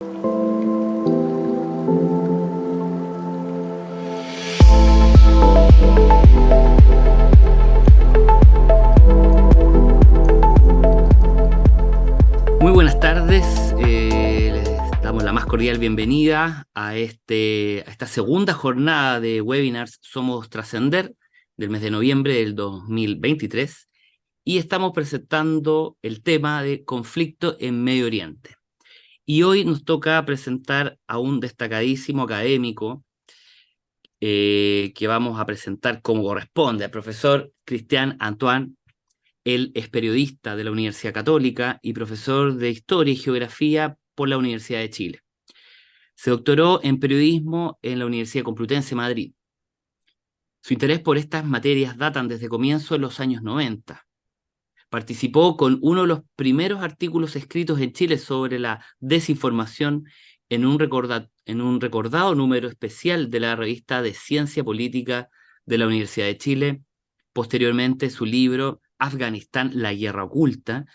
Muy buenas tardes, les damos la más cordial bienvenida a esta segunda jornada de webinars Somos Trascender del mes de noviembre del 2023 y estamos presentando el tema de conflicto en Medio Oriente. Y hoy nos toca presentar a un destacadísimo académico que vamos a presentar como corresponde, al profesor Christian Antoine. Él es periodista de la Universidad Católica y profesor de Historia y Geografía por la Universidad de Chile. Se doctoró en periodismo en la Universidad Complutense de Madrid. Su interés por estas materias datan desde comienzos de los años 90. Participó con uno de los primeros artículos escritos en Chile sobre la desinformación en un recordado número especial de la revista de Ciencia Política de la Universidad de Chile. Posteriormente, su libro Afganistán, la guerra oculta,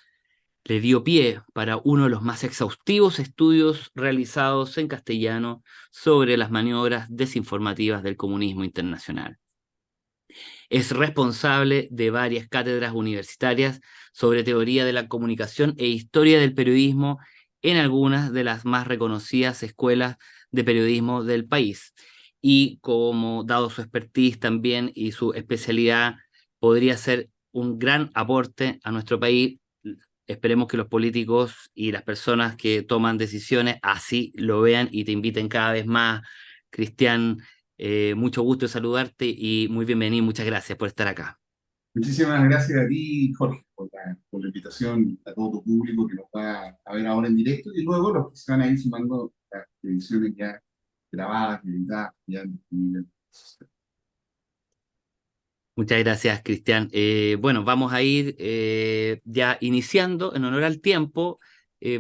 le dio pie para uno de los más exhaustivos estudios realizados en castellano sobre las maniobras desinformativas del comunismo internacional. Es responsable de varias cátedras universitarias sobre teoría de la comunicación e historia del periodismo en algunas de las más reconocidas escuelas de periodismo del país. Y como dado su expertise también y su especialidad, podría ser un gran aporte a nuestro país. Esperemos que los políticos y las personas que toman decisiones así lo vean y te inviten cada vez más. Cristian, mucho gusto de saludarte y muy bienvenido. Muchas gracias por estar acá. Muchísimas gracias a ti, Jorge, por la invitación a todo tu público que nos va a ver ahora en directo y luego los que se van a ir sumando las ediciones ya grabadas, editadas, ya disponibles. Muchas gracias, Cristian. Bueno, vamos a ir ya iniciando en honor al tiempo.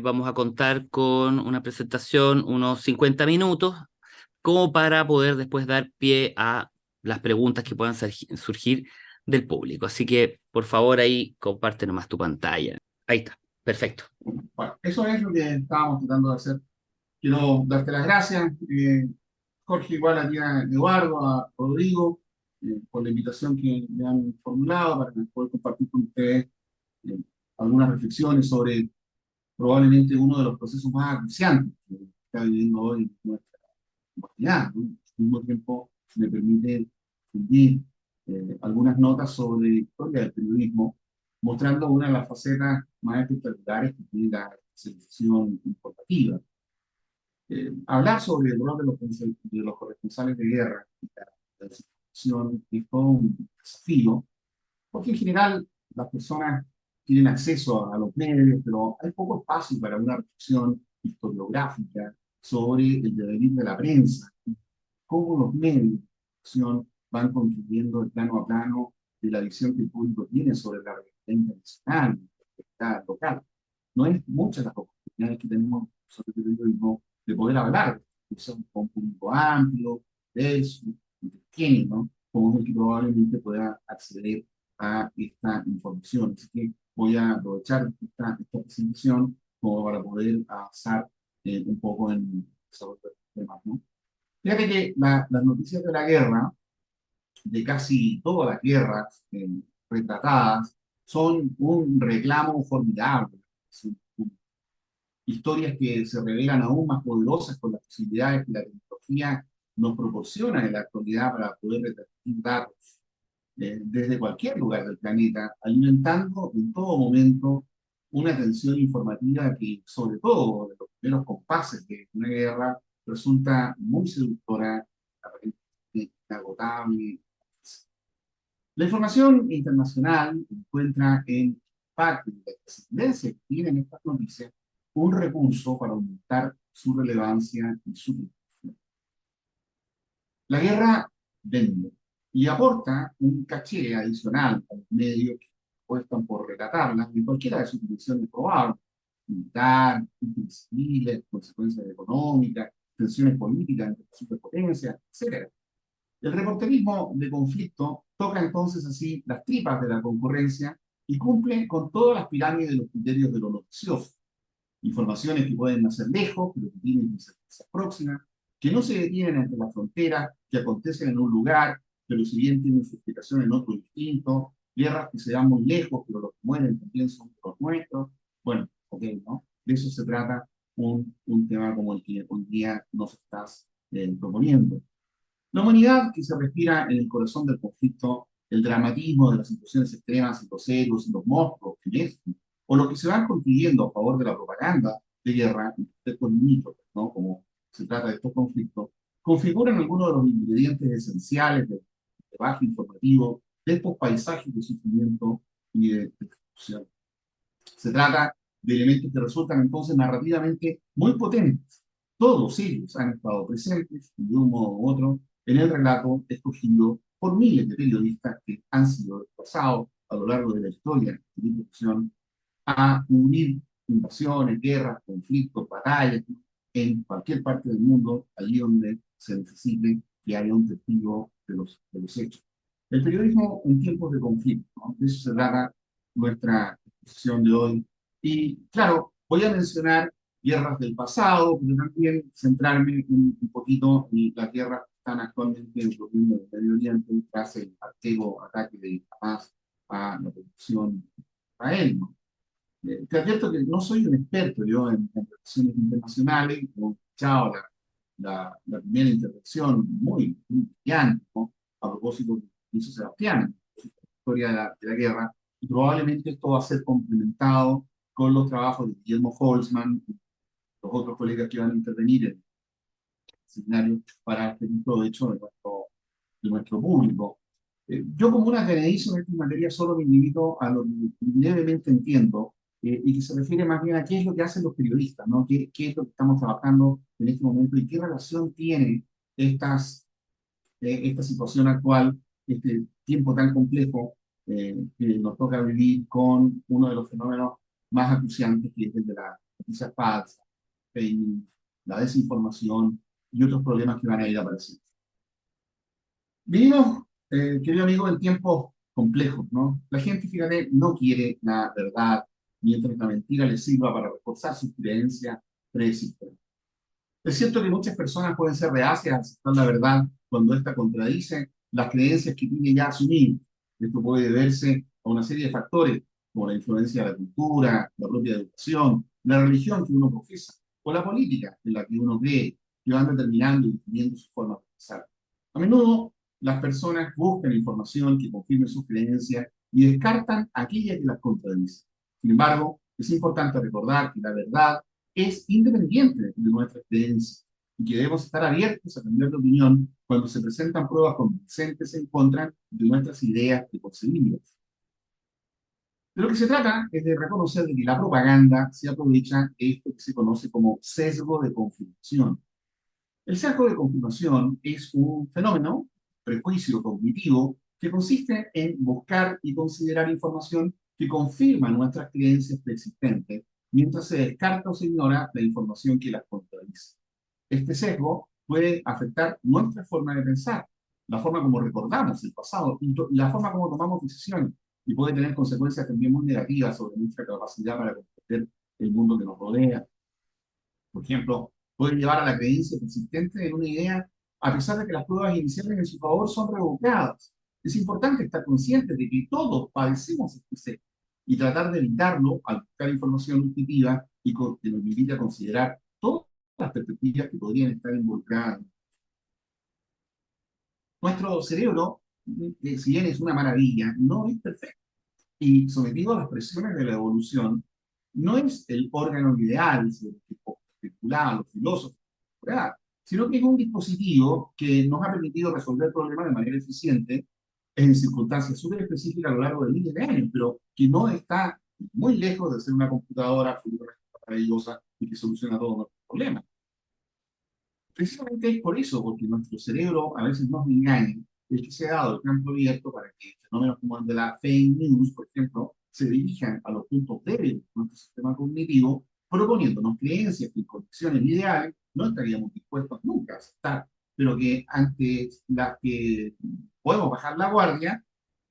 Vamos a contar con una presentación, unos 50 minutos, como para poder después dar pie a las preguntas que puedan surgir del público. Así que, por favor, ahí comparte nomás tu pantalla. Ahí está, perfecto. Bueno, eso es lo que estábamos tratando de hacer. Quiero darte las gracias, Jorge, igual a ti, a Eduardo, a Rodrigo, por la invitación que me han formulado para poder compartir con ustedes eh, algunas reflexiones sobre probablemente uno de los procesos más acuciantes que está viviendo hoy nuestra humanidad, ¿no? Al mismo tiempo me permite difundir algunas notas sobre historia del periodismo, mostrando una de las facetas más espectaculares que tiene la especialización informativa. Hablar sobre el rol de los corresponsales de guerra y la desinformación es todo un desafío, porque en general las personas tienen acceso a los medios, pero hay poco espacio para una reflexión historiográfica sobre el devenir de la prensa, cómo los medios de comunicación van construyendo el plano a plano de la visión que el público tiene sobre la realidad internacional, la realidad local. No es muchas las oportunidades que tenemos sobre el periodismo de poder hablar de eso con un público amplio, diverso, pequeño, ¿no? Como es el que probablemente pueda acceder a esta información. Así que voy a aprovechar esta presentación como para poder avanzar un poco en sobre estos temas, ¿no? Fíjate que las noticias de la guerra, de casi todas las guerras retratadas, son un reclamo formidable. Son historias que se revelan aún más poderosas con las posibilidades que la tecnología nos proporciona en la actualidad para poder retransmitir datos desde cualquier lugar del planeta, alimentando en todo momento una tensión informativa que, sobre todo de los primeros compases de una guerra, resulta muy seductora, aparentemente inagotable. La información internacional encuentra en parte de la trascendencia que tienen estas noticias un recurso para aumentar su relevancia y su difusión. La guerra vende y aporta un caché adicional a los medios que apuestan por relatarla en cualquiera de sus dimensiones probables: militar, crímenes civiles, consecuencias económicas, tensiones políticas entre superpotencias, etc. El reporterismo de conflicto toca entonces así las tripas de la concurrencia y cumple con todas las pirámides de los criterios de lo noticioso. informaciones que pueden nacer lejos, pero que tienen consecuencias próximas, que no se detienen entre las fronteras, que acontecen en un lugar, pero si bien tienen su explicación en otro distinto, guerras que se dan muy lejos, pero los que mueren también son los nuestros. Bueno, ok, ¿no? De eso se trata un tema como el que hoy día nos estás proponiendo. La humanidad que se respira en el corazón del conflicto, el dramatismo de las situaciones extremas y los héroes y los monstruos que es, o lo que se van construyendo a favor de la propaganda de guerra, estos mitos, ¿no? Como se trata de estos conflictos, configuran algunos de los ingredientes esenciales del debate informativo de estos paisajes de sufrimiento y de destrucción. Se trata de elementos que resultan entonces narrativamente muy potentes. Todos ellos han estado presentes, de un modo u otro, en el relato escogido por miles de periodistas que han sido desplazados a lo largo de la historia de la institución a cubrir invasiones, guerras, conflictos, batallas, en cualquier parte del mundo, allí donde se necesite que haya un testigo de los hechos. El periodismo en tiempos de conflicto, ¿no? De eso se trata nuestra exposición de hoy. Y claro, voy a mencionar guerras del pasado, pero también centrarme un poquito en las guerras que están actualmente ocurriendo en el Medio Oriente tras el activo ataque de Hamas a la población de Israel, ¿no? Te advierto que no soy un experto yo en relaciones internacionales, he escuchado la primera intervención muy brillante, ¿no? A propósito de lo que hizo Sebastián, la historia de la guerra, y probablemente esto va a ser complementado con los trabajos de Guillermo Holzman y los otros colegas que van a intervenir en el seminario para este provecho de nuestro público. Yo como un académico en esta materia solo me limito a lo que levemente entiendo y que se refiere más bien a qué es lo que hacen los periodistas, ¿no? ¿Qué es lo que estamos trabajando en este momento y qué relación tiene esta situación actual, este tiempo tan complejo que nos toca vivir con uno de los fenómenos más acuciantes, que es el de la noticia falsa, fake news, la desinformación y otros problemas que van a ir apareciendo. Vivimos, querido amigo, en tiempos complejos, ¿no? La gente, fíjate, no quiere la verdad, mientras la mentira le sirva para reforzar sus creencias preexistentes. Es cierto que muchas personas pueden ser reacias a aceptar la verdad cuando ésta contradice las creencias que tiene ya asumidas. Esto puede deberse a una serie de factores, como la influencia de la cultura, la propia educación, la religión que uno profesa, o la política en la que uno cree, que van determinando y definiendo su forma de pensar. A menudo, las personas buscan información que confirme sus creencias y descartan aquella que las contradice. Sin embargo, es importante recordar que la verdad es independiente de nuestras creencias y que debemos estar abiertos a cambiar de opinión cuando se presentan pruebas convincentes en contra de nuestras ideas preconcebidas. De lo que se trata es de reconocer que la propaganda se aprovecha de esto que se conoce como sesgo de confirmación. El sesgo de confirmación es un fenómeno, prejuicio cognitivo, que consiste en buscar y considerar información que confirma nuestras creencias preexistentes, mientras se descarta o se ignora la información que las contradice. Este sesgo puede afectar nuestra forma de pensar, la forma como recordamos el pasado y la forma como tomamos decisiones, y puede tener consecuencias también muy negativas sobre nuestra capacidad para comprender el mundo que nos rodea. Por ejemplo, puede llevar a la creencia persistente en una idea a pesar de que las pruebas iniciales en su favor son revocadas. Es importante estar conscientes de que todos padecemos este sesgo y tratar de evitarlo al buscar información objetiva y que nos invite a considerar todas las perspectivas que podrían estar involucradas. Nuestro cerebro, si bien es una maravilla, no es perfecto y sometido a las presiones de la evolución, no es el órgano ideal sobre el que especulaban los filósofos, ¿verdad? Sino que es un dispositivo que nos ha permitido resolver problemas de manera eficiente en circunstancias súper específicas a lo largo de miles de años, pero que no está muy lejos de ser una computadora absolutamente maravillosa y que soluciona todos nuestros problemas. Precisamente es por eso, porque nuestro cerebro a veces nos engaña, es que se ha dado el campo abierto para que fenómenos como el de la fake news, por ejemplo, se dirijan a los puntos débiles de nuestro sistema cognitivo, proponiéndonos creencias que en condiciones ideales no estaríamos dispuestos nunca a aceptar, pero que ante las que podemos bajar la guardia,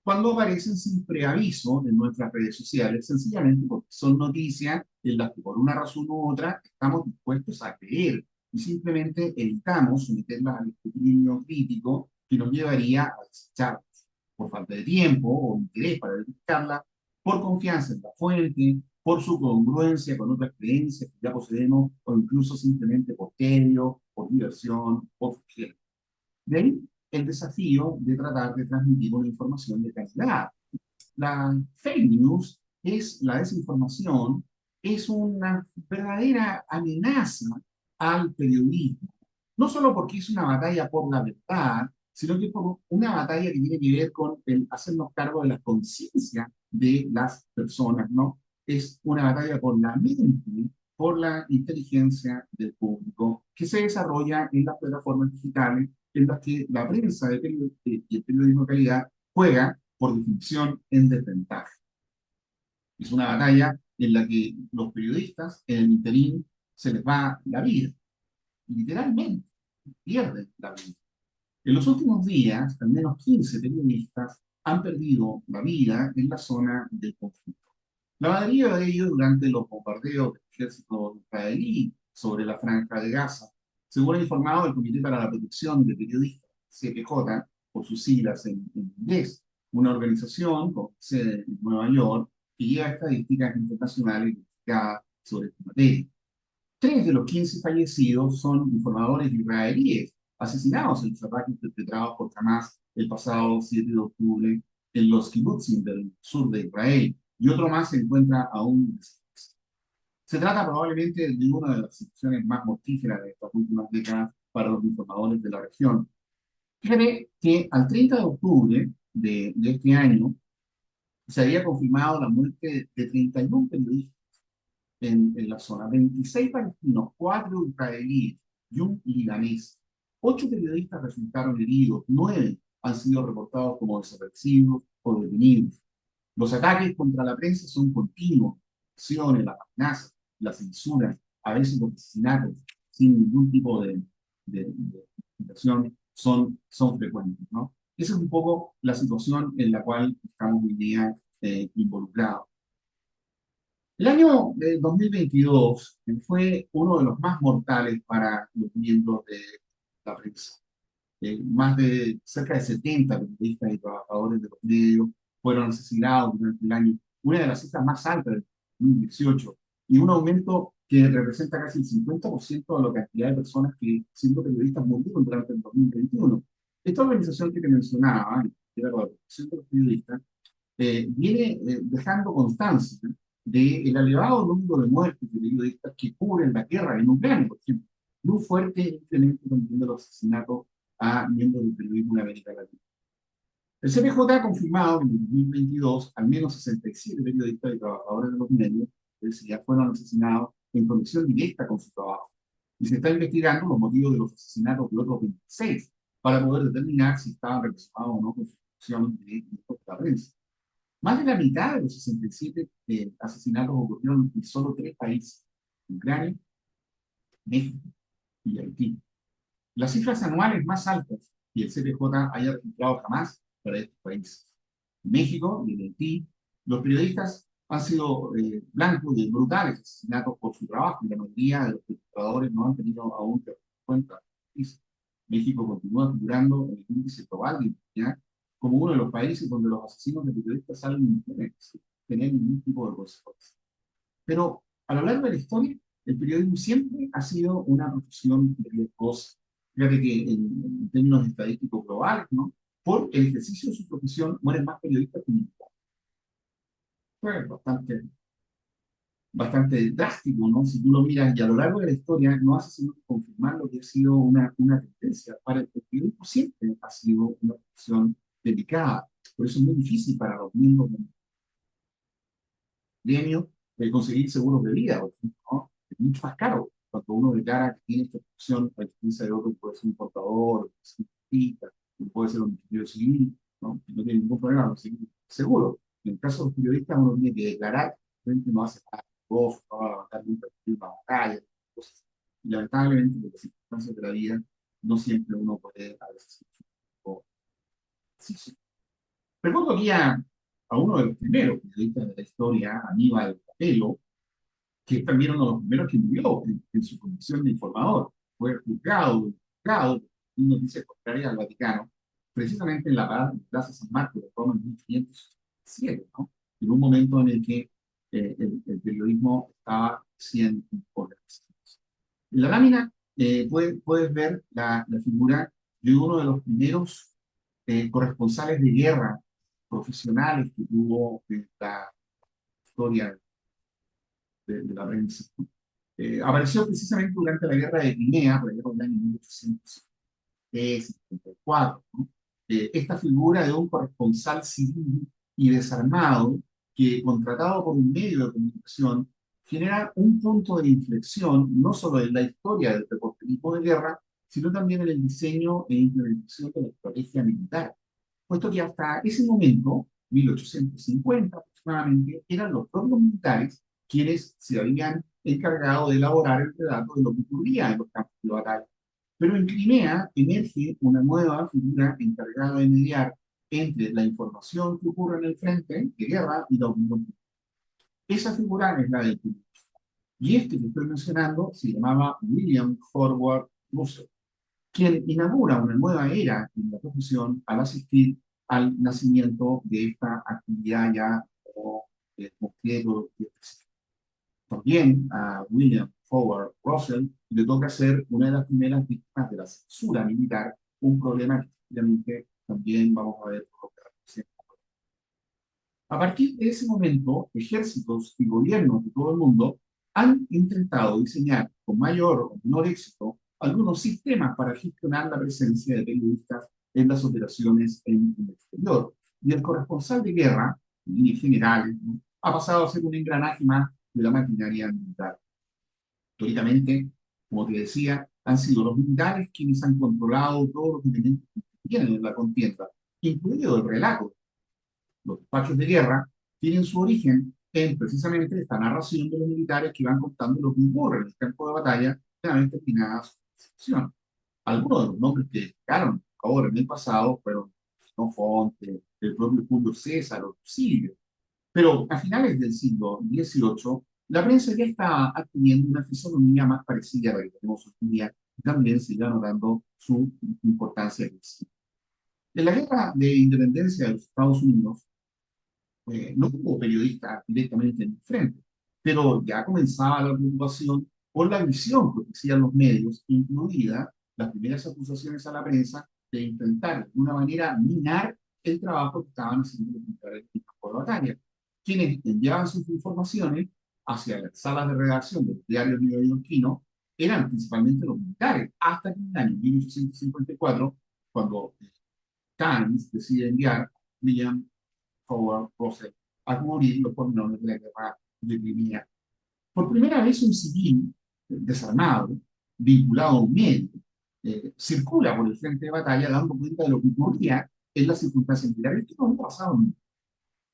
cuando aparecen sin preaviso en nuestras redes sociales, sencillamente porque son noticias en las que por una razón u otra estamos dispuestos a creer y simplemente evitamos someterlas al escrutinio crítico que nos llevaría a desecharlas por falta de tiempo o interés para verificarla, por confianza en la fuente, por su congruencia con otras creencias que ya poseemos o incluso simplemente por tedio, por diversión, por flojera. De ahí el desafío de tratar de transmitir una información de calidad. La fake news es la desinformación, es una verdadera amenaza al periodismo. No solo porque es una batalla por la verdad, sino que por una batalla que tiene que ver con el hacernos cargo de la conciencia de las personas, ¿no? Es una batalla por la mente, por la inteligencia del público, que se desarrolla en las plataformas digitales, en las que la prensa y el periodismo de calidad juega, por definición, en desventaja. Es una batalla en la que los periodistas, en el interín, se les va la vida, literalmente, pierden la vida. En los últimos días, al menos 15 periodistas han perdido la vida en la zona del conflicto. La mayoría de ellos durante los bombardeos del ejército israelí sobre la franja de Gaza, según ha informado el Comité para la Protección de Periodistas, CPJ, por sus siglas en inglés, una organización con sede en Nueva York que lleva estadísticas internacionales verificadas sobre esta materia. 3 de los 15 fallecidos son informadores israelíes, asesinados en los ataques perpetrados por Hamas el pasado 7 de octubre en los kibbutzim del sur de Israel, y otro más se encuentra aún desaparecido. Se trata probablemente de una de las situaciones más mortíferas de estas últimas décadas para los informadores de la región. Fíjate que al 30 de octubre de este año se había confirmado la muerte de 31 periodistas en la zona, 26 palestinos, 4 israelíes y un libanés. 8 periodistas resultaron heridos, 9 han sido reportados como desaparecidos o detenidos. Los ataques contra la prensa son continuos, las acciones, las amenazas, la censura, a veces los asesinatos, sin ningún tipo de investigación, son frecuentes, ¿no? Esa es un poco la situación en la cual estamos hoy día involucrados. El año 2022 fue uno de los más mortales para los miembros de la prensa. Más de cerca de 70 periodistas y trabajadores de los medios fueron asesinados durante el año, una de las cifras más altas del 2018, y un aumento que representa casi el 50% de la cantidad de personas que, siendo periodistas, murieron durante el 2021. Esta organización que te mencionaba, que era la Protección de los Periodistas, viene dejando constancia del elevado número de muertes de periodistas que cubren la guerra en Ucrania, por ejemplo, y un fuerte incremento también de los asesinatos a miembros del periodismo en América Latina. El CPJ ha confirmado que en el 2022 al menos 67 periodistas y trabajadores de los medios ya fueron asesinados en conexión directa con su trabajo. Y se está investigando los motivos de los asesinatos de otros 26 para poder determinar si estaban relacionados o no con su función de la prensa. Más de la mitad de los 67 asesinatos ocurrieron en solo 3 países: Ucrania, México y Haití. Las cifras anuales más altas que el CPJ haya registrado jamás para estos países. En México y en Haití, los periodistas han sido blancos de brutales asesinatos por su trabajo, y la mayoría de los registradores no han tenido aún que dar cuenta. México continúa figurando en el índice global de impunidad como uno de los países donde los asesinos de periodistas salen impunes, sin tener ningún tipo de consecuencia. Pero a lo largo de la historia, el periodismo siempre ha sido una profesión riesgosa. Fíjate que en términos estadísticos globales, ¿no? Por el ejercicio de su profesión mueren más periodistas que militares. Fue bastante drástico, ¿no? Si tú lo miras, y a lo largo de la historia no hace sino confirmar lo que ha sido una tendencia. Para el periodismo siempre ha sido una profesión delicada. Por eso es muy difícil para los miembros del gremio conseguir seguros de vida, por ejemplo, ¿no? Es mucho más caro cuando uno declara que tiene esta profesión, a diferencia de otro, puede ser un portador, puede ser un artista, puede ser un ingeniero civil, ¿no? Que no tiene ningún problema conseguir seguro. En el caso de los periodistas, uno tiene que declarar que no hace nada, no va a levantar un perfil para batalla, cosas. Y lamentablemente, por las circunstancias de la vida, no siempre uno puede a veces. Sí, sí. Recuerdo aquí a uno de los primeros periodistas de la historia, Aníbal Capello, que es también uno de los primeros que murió en su condición de informador. Fue juzgado en noticias contrarias al Vaticano, precisamente en la Plaza San Marcos de Roma en 1507, ¿no? En un momento en el que el periodismo estaba siendo organizado. En la lámina puedes ver la figura de uno de los primeros corresponsales de guerra profesionales que tuvo la historia de la prensa. Apareció precisamente durante la guerra de Crimea, por allá por el año 1854, ¿no? Esta figura de un corresponsal civil y desarmado que, contratado por un medio de comunicación, genera un punto de inflexión no solo en la historia del reporterismo de guerra, sino también en el diseño e implementación de la estrategia militar, puesto que hasta ese momento, 1850 aproximadamente, eran los propios militares quienes se habían encargado de elaborar el relato de lo que ocurría en los campos de batalla. Pero en Crimea emerge una nueva figura encargada de mediar entre la información que ocurre en el frente de guerra y la opinión pública. Esa figura es la del periodista. Y este que estoy mencionando se llamaba William Howard Russell, quien inaugura una nueva era en la profesión al asistir al nacimiento de esta actividad ya como concreto. También a William Howard Russell le toca ser una de las primeras víctimas de la censura militar, un problema que obviamente también vamos a ver por lo que representa. A partir de ese momento, ejércitos y gobiernos de todo el mundo han intentado diseñar con mayor o menor éxito algunos sistemas para gestionar la presencia de periodistas en las operaciones en el exterior. Y el corresponsal de guerra, en líneas generales, ¿no?, ha pasado a ser un engranaje más de la maquinaria militar. Históricamente, como te decía, han sido los militares quienes han controlado todos los elementos que tienen en la contienda, incluido el relato. Los despachos de guerra tienen su origen en precisamente esta narración de los militares que van contando lo que ocurre en el campo de batalla, generalmente terminadas su sección. Algunos de los nombres que destacaron ahora en el pasado fueron Fonte, el propio Julio César o Silvio. Pero a finales del siglo XVIII, la prensa ya está adquiriendo una fisonomía más parecida a la que tenemos hoy en día, y también se iba notando su importancia creciente. En la guerra de independencia de los Estados Unidos, no hubo periodistas directamente en el frente, pero ya comenzaba la preocupación por la visión que ofrecían los medios, incluida las primeras acusaciones a la prensa de intentar de alguna manera minar el trabajo que estaban haciendo los militares en el campo de batalla, quienes enviaban sus informaciones hacia las salas de redacción del diario neoyorquino eran principalmente los militares, hasta que en el año 1854, cuando Times decide enviar a William Howard Russell a cubrir los pormenores de la guerra de Crimea. Por primera vez un civil desarmado, vinculado a un medio, circula por el frente de batalla dando cuenta de lo que ocurría en las circunstancias militares. Esto no había pasado nunca.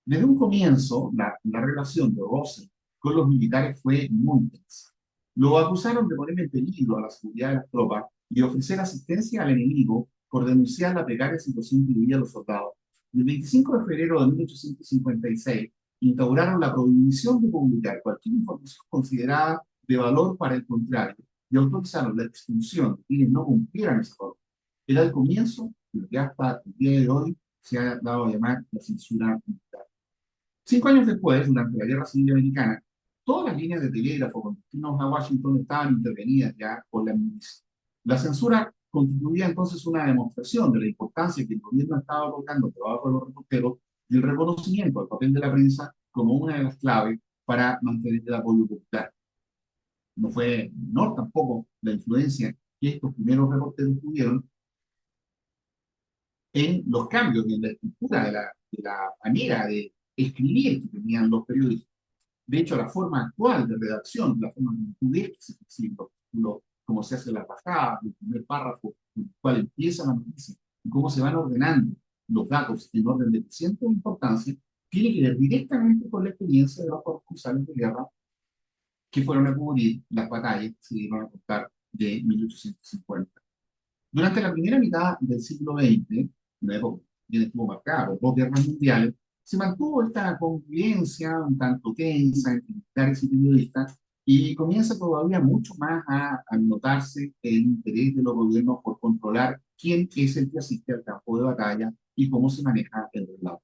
Desde un comienzo, la relación de Russell con los militares fue muy intensa. Lo acusaron de poner en peligro a la seguridad de las tropas y ofrecer asistencia al enemigo por denunciar la precaria situación que vivían los soldados. El 25 de febrero de 1856 instauraron la prohibición de publicar cualquier información considerada de valor para el contrario y autorizaron la expulsión de quienes no cumplieran esa norma. Era el comienzo de lo que hasta el día de hoy se ha dado a llamar la censura militar. 5 años después, durante la Guerra Civil Americana, todas las líneas de telégrafo con destinos a Washington estaban intervenidas ya por la milicia. La censura constituía entonces una demostración de la importancia que el gobierno estaba colocando al trabajo de los reporteros y el reconocimiento al papel de la prensa como una de las claves para mantener el apoyo popular. No fue menor tampoco la influencia que estos primeros reporteros tuvieron en los cambios en la estructura de la manera de escribir que tenían los periodistas. De hecho, la forma actual de redacción, la forma en que se escriben los títulos, cómo se hace la bajada, el primer párrafo, en el cual empieza la noticia, y cómo se van ordenando los datos en orden de creciente importancia, tiene que ver directamente con la experiencia de los corresponsales de guerra que fueron a cubrir las batallas que se iban a contar de 1850. Durante la primera mitad del siglo XX, una época bien estuvo marcada por dos guerras mundiales, se mantuvo esta convivencia un tanto tensa entre militares y periodistas, y comienza todavía mucho más a notarse el interés de los gobiernos por controlar quién es el que asiste al campo de batalla y cómo se maneja el relato.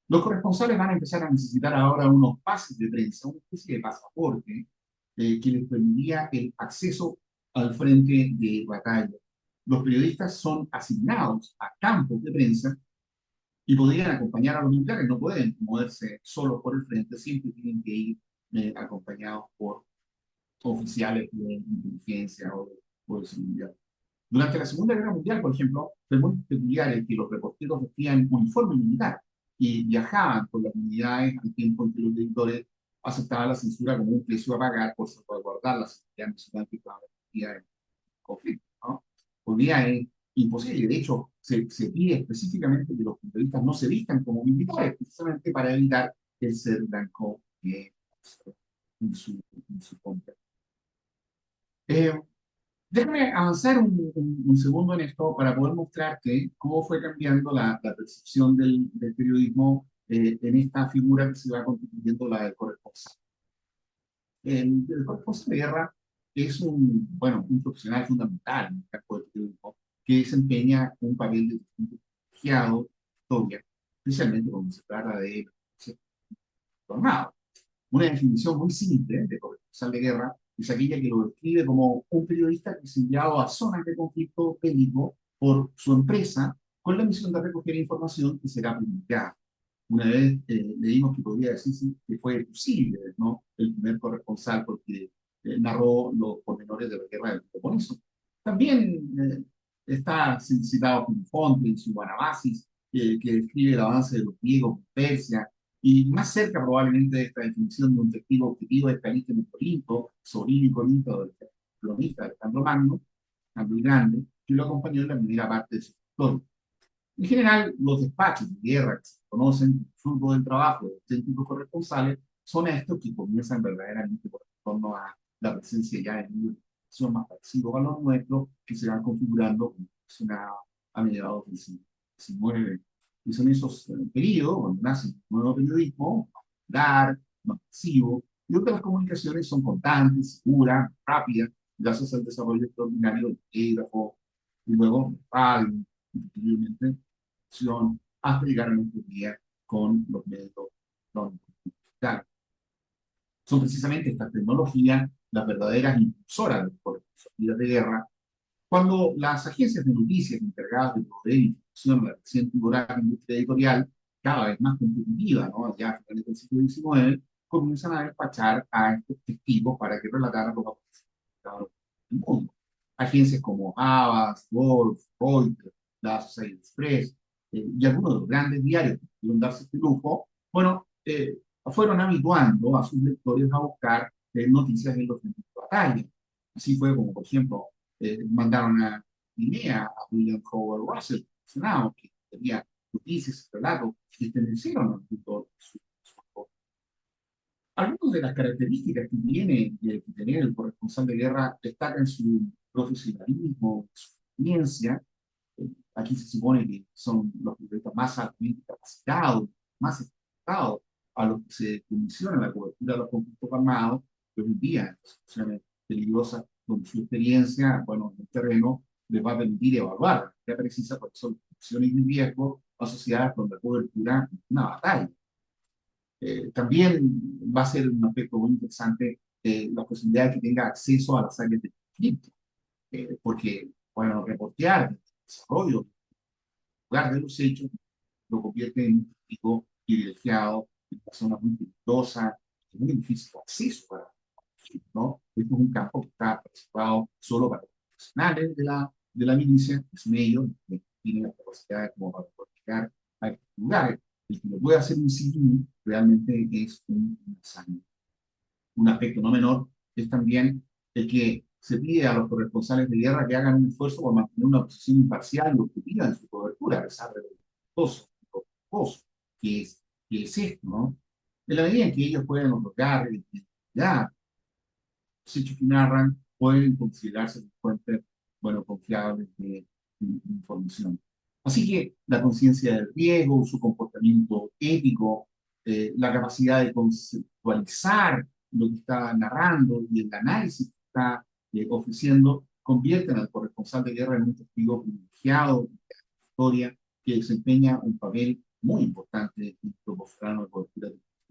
Los corresponsales van a empezar a necesitar ahora unos pases de prensa, una especie de pasaporte que les permitiría el acceso al frente de batalla. Los periodistas son asignados a campos de prensa y podrían acompañar a los militares, no pueden moverse solos por el frente, siempre tienen que ir acompañados por oficiales de inteligencia o de seguridad. Durante la Segunda Guerra Mundial, por ejemplo, fue muy peculiar el que los reporteros vestían uniforme militar y viajaban con las unidades al tiempo en que los editores aceptaban la censura como un precio a pagar por salvaguardar la seguridad nacional que estaba metida en conflicto, ¿no? Hoy día es imposible. De hecho, se pide específicamente que los periodistas no se vistan como militares, precisamente para evitar el ser blanco en su contra. Eh, Déjame avanzar un segundo en esto para poder mostrarte cómo fue cambiando la percepción del periodismo en esta figura que se va constituyendo la del corresponsal. El corresponsal de guerra es bueno, un profesional fundamental en el campo del periodismo que desempeña un papel de privilegiado en historia, especialmente cuando se trata de armado. Una definición muy simple de corresponsal de guerra es aquella que lo describe como un periodista que es enviado a zonas de conflicto bélico por su empresa con la misión de recoger información que será publicada. Una vez leímos que podría decirse que fue posible, ¿no? El primer corresponsal porque narró los pormenores de la guerra del Peloponeso. También está citado como Fonte en su Anabasis, que describe el avance de los griegos en Persia, y más cerca probablemente de esta definición de un testigo objetivo es Calístenes Corinto, sobrino y Corinto del cronista Alejandro Magno, Alejandro el Grande, que lo acompañó en la primera parte de su historia. En general, los despachos de guerra que se conocen, fruto del trabajo de auténticos corresponsales, son estos que comienzan verdaderamente por el torno a la presencia ya de medios de comunicación más parecidos a los nuestros, que se van configurando como funcionaba a mediados del siglo XIX. Y son esos periodos cuando nace el nuevo periodismo, más popular, más masivo, y donde las comunicaciones son constantes, seguras, rápidas, gracias al desarrollo extraordinario del telégrafo, y luego radio, y posteriormente hasta llegar a nuestro día con los medios electrónicos digitales. Son precisamente estas tecnologías las verdaderas impulsoras de las corresponsalías de guerra, cuando las agencias de noticias encargadas de proveer información a la reciente industria editorial, cada vez más competitiva, ¿no? Ya a finales del siglo XIX, comienzan a despachar a estos testigos para que relataran los acontecimientos del mundo. Agencias como Havas, Wolf, Reuters, la Associated Press y algunos de los grandes diarios que pudieron darse este lujo, bueno, fueron habituando a sus lectores a buscar noticias en los campos de batalla. Así fue como, por ejemplo, mandaron a Guinea a William Howard Russell, que tenía noticias, relatos que pertenecieron al mundo de su. Algunas de las características que tiene que tener el corresponsal de guerra destacan su profesionalismo, su experiencia. Aquí se supone que son los periodistas más altamente capacitados, más expertos a los que se comisiona la cobertura de los conflictos armados, que hoy en día, en situaciones peligrosas, con su experiencia, bueno, en el terreno, les va a permitir evaluar qué precisa cuáles son las condiciones de riesgo asociadas con la cobertura de una batalla. También va a ser un aspecto muy interesante la posibilidad de que tenga acceso a las áreas de conflicto, porque, bueno, reportear el desarrollo, el lugar de los hechos, lo convierte en un testigo privilegiado, en personas muy peligrosas, es muy difícil de acceso para, ¿no? Esto es un campo que está reservado solo para los profesionales de la milicia, que son ellos que tienen la capacidad como para practicar a estos lugares. El que lo puede hacer un civil realmente es un hazaña. Un aspecto no menor es también el que se pide a los corresponsales de guerra que hagan un esfuerzo por mantener una posición imparcial y objetiva en su cobertura, a pesar de lo costoso que es esto, ¿no? En la medida en que ellos pueden otorgar ya los hechos que narran pueden considerarse fuentes, bueno, confiables de información. Así que la conciencia del riesgo, su comportamiento ético, la capacidad de conceptualizar lo que está narrando y el análisis que está ofreciendo, convierten al corresponsal de guerra en un testigo privilegiado de la historia que desempeña un papel muy importante en proporcionar una cobertura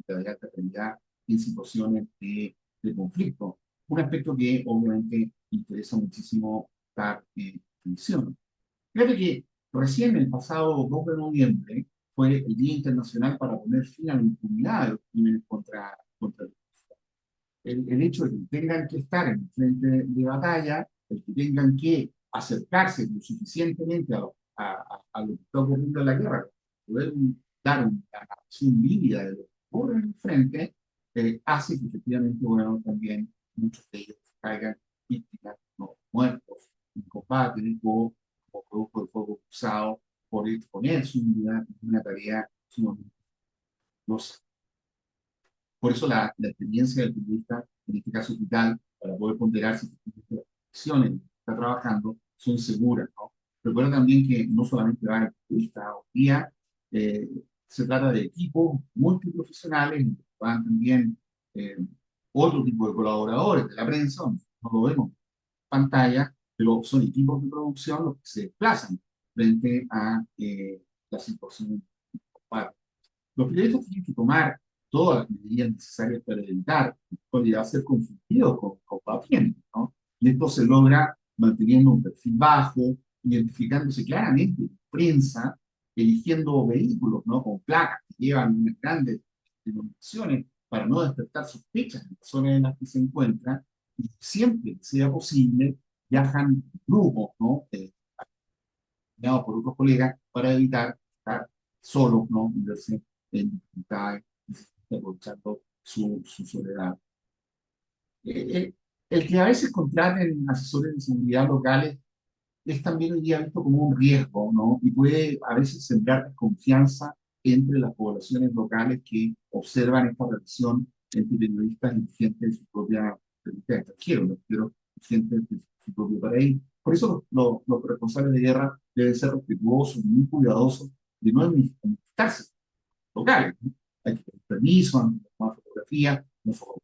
de alta calidad en situaciones de conflicto. Un aspecto que obviamente interesa muchísimo estar en atención. Fíjate que recién el pasado 2 de noviembre fue el Día Internacional para poner fin a la impunidad de los crímenes contra el hecho de que tengan que estar en el frente de batalla, el que tengan que acercarse lo suficientemente a lo que está ocurriendo en la guerra, poder dar una narración vívida de lo que ocurre en el frente, hace que efectivamente, bueno, también muchos de ellos caigan víctimas, no, muertos en combate o como producto del fuego cruzado por exponer su vida en una tarea sumamente peligrosa. Por eso la experiencia del periodista, en este caso es vital, para poder ponderar si las acciones en las que está trabajando son seguras, ¿no? Recuerda también que no solamente va el periodista, hoy día eh, se trata de equipos multiprofesionales, van también eh, otro tipo de colaboradores de la prensa, no lo vemos en pantalla, pero son equipos de producción los que se desplazan frente a la situación. Los periodistas tienen que tomar todas las medidas necesarias para evitar en la actualidad ser confundidos con pacientes, ¿no? Y esto se logra manteniendo un perfil bajo, identificándose claramente en prensa, eligiendo vehículos, ¿no? Con placas que llevan unas grandes denominaciones para no despertar sospechas en las zonas en las que se encuentran, y siempre que sea posible viajan grupos, ¿no? Acompañados por otros colegas para evitar estar solos, ¿no? Y verse en dificultades, aprovechando su soledad. El que a veces contraten asesores de seguridad locales es también hoy día visto como un riesgo, ¿no? Y puede a veces sembrar desconfianza entre las poblaciones locales que observan esta relación entre periodistas y gente de su propia, periodistas extranjeros, ¿no? Pero gente de su propio país. Por eso los responsables de guerra deben ser respetuosos, muy cuidadosos de no enemistarse locales, ¿no? Hay que pedir permiso antes de tomar fotografía, no solo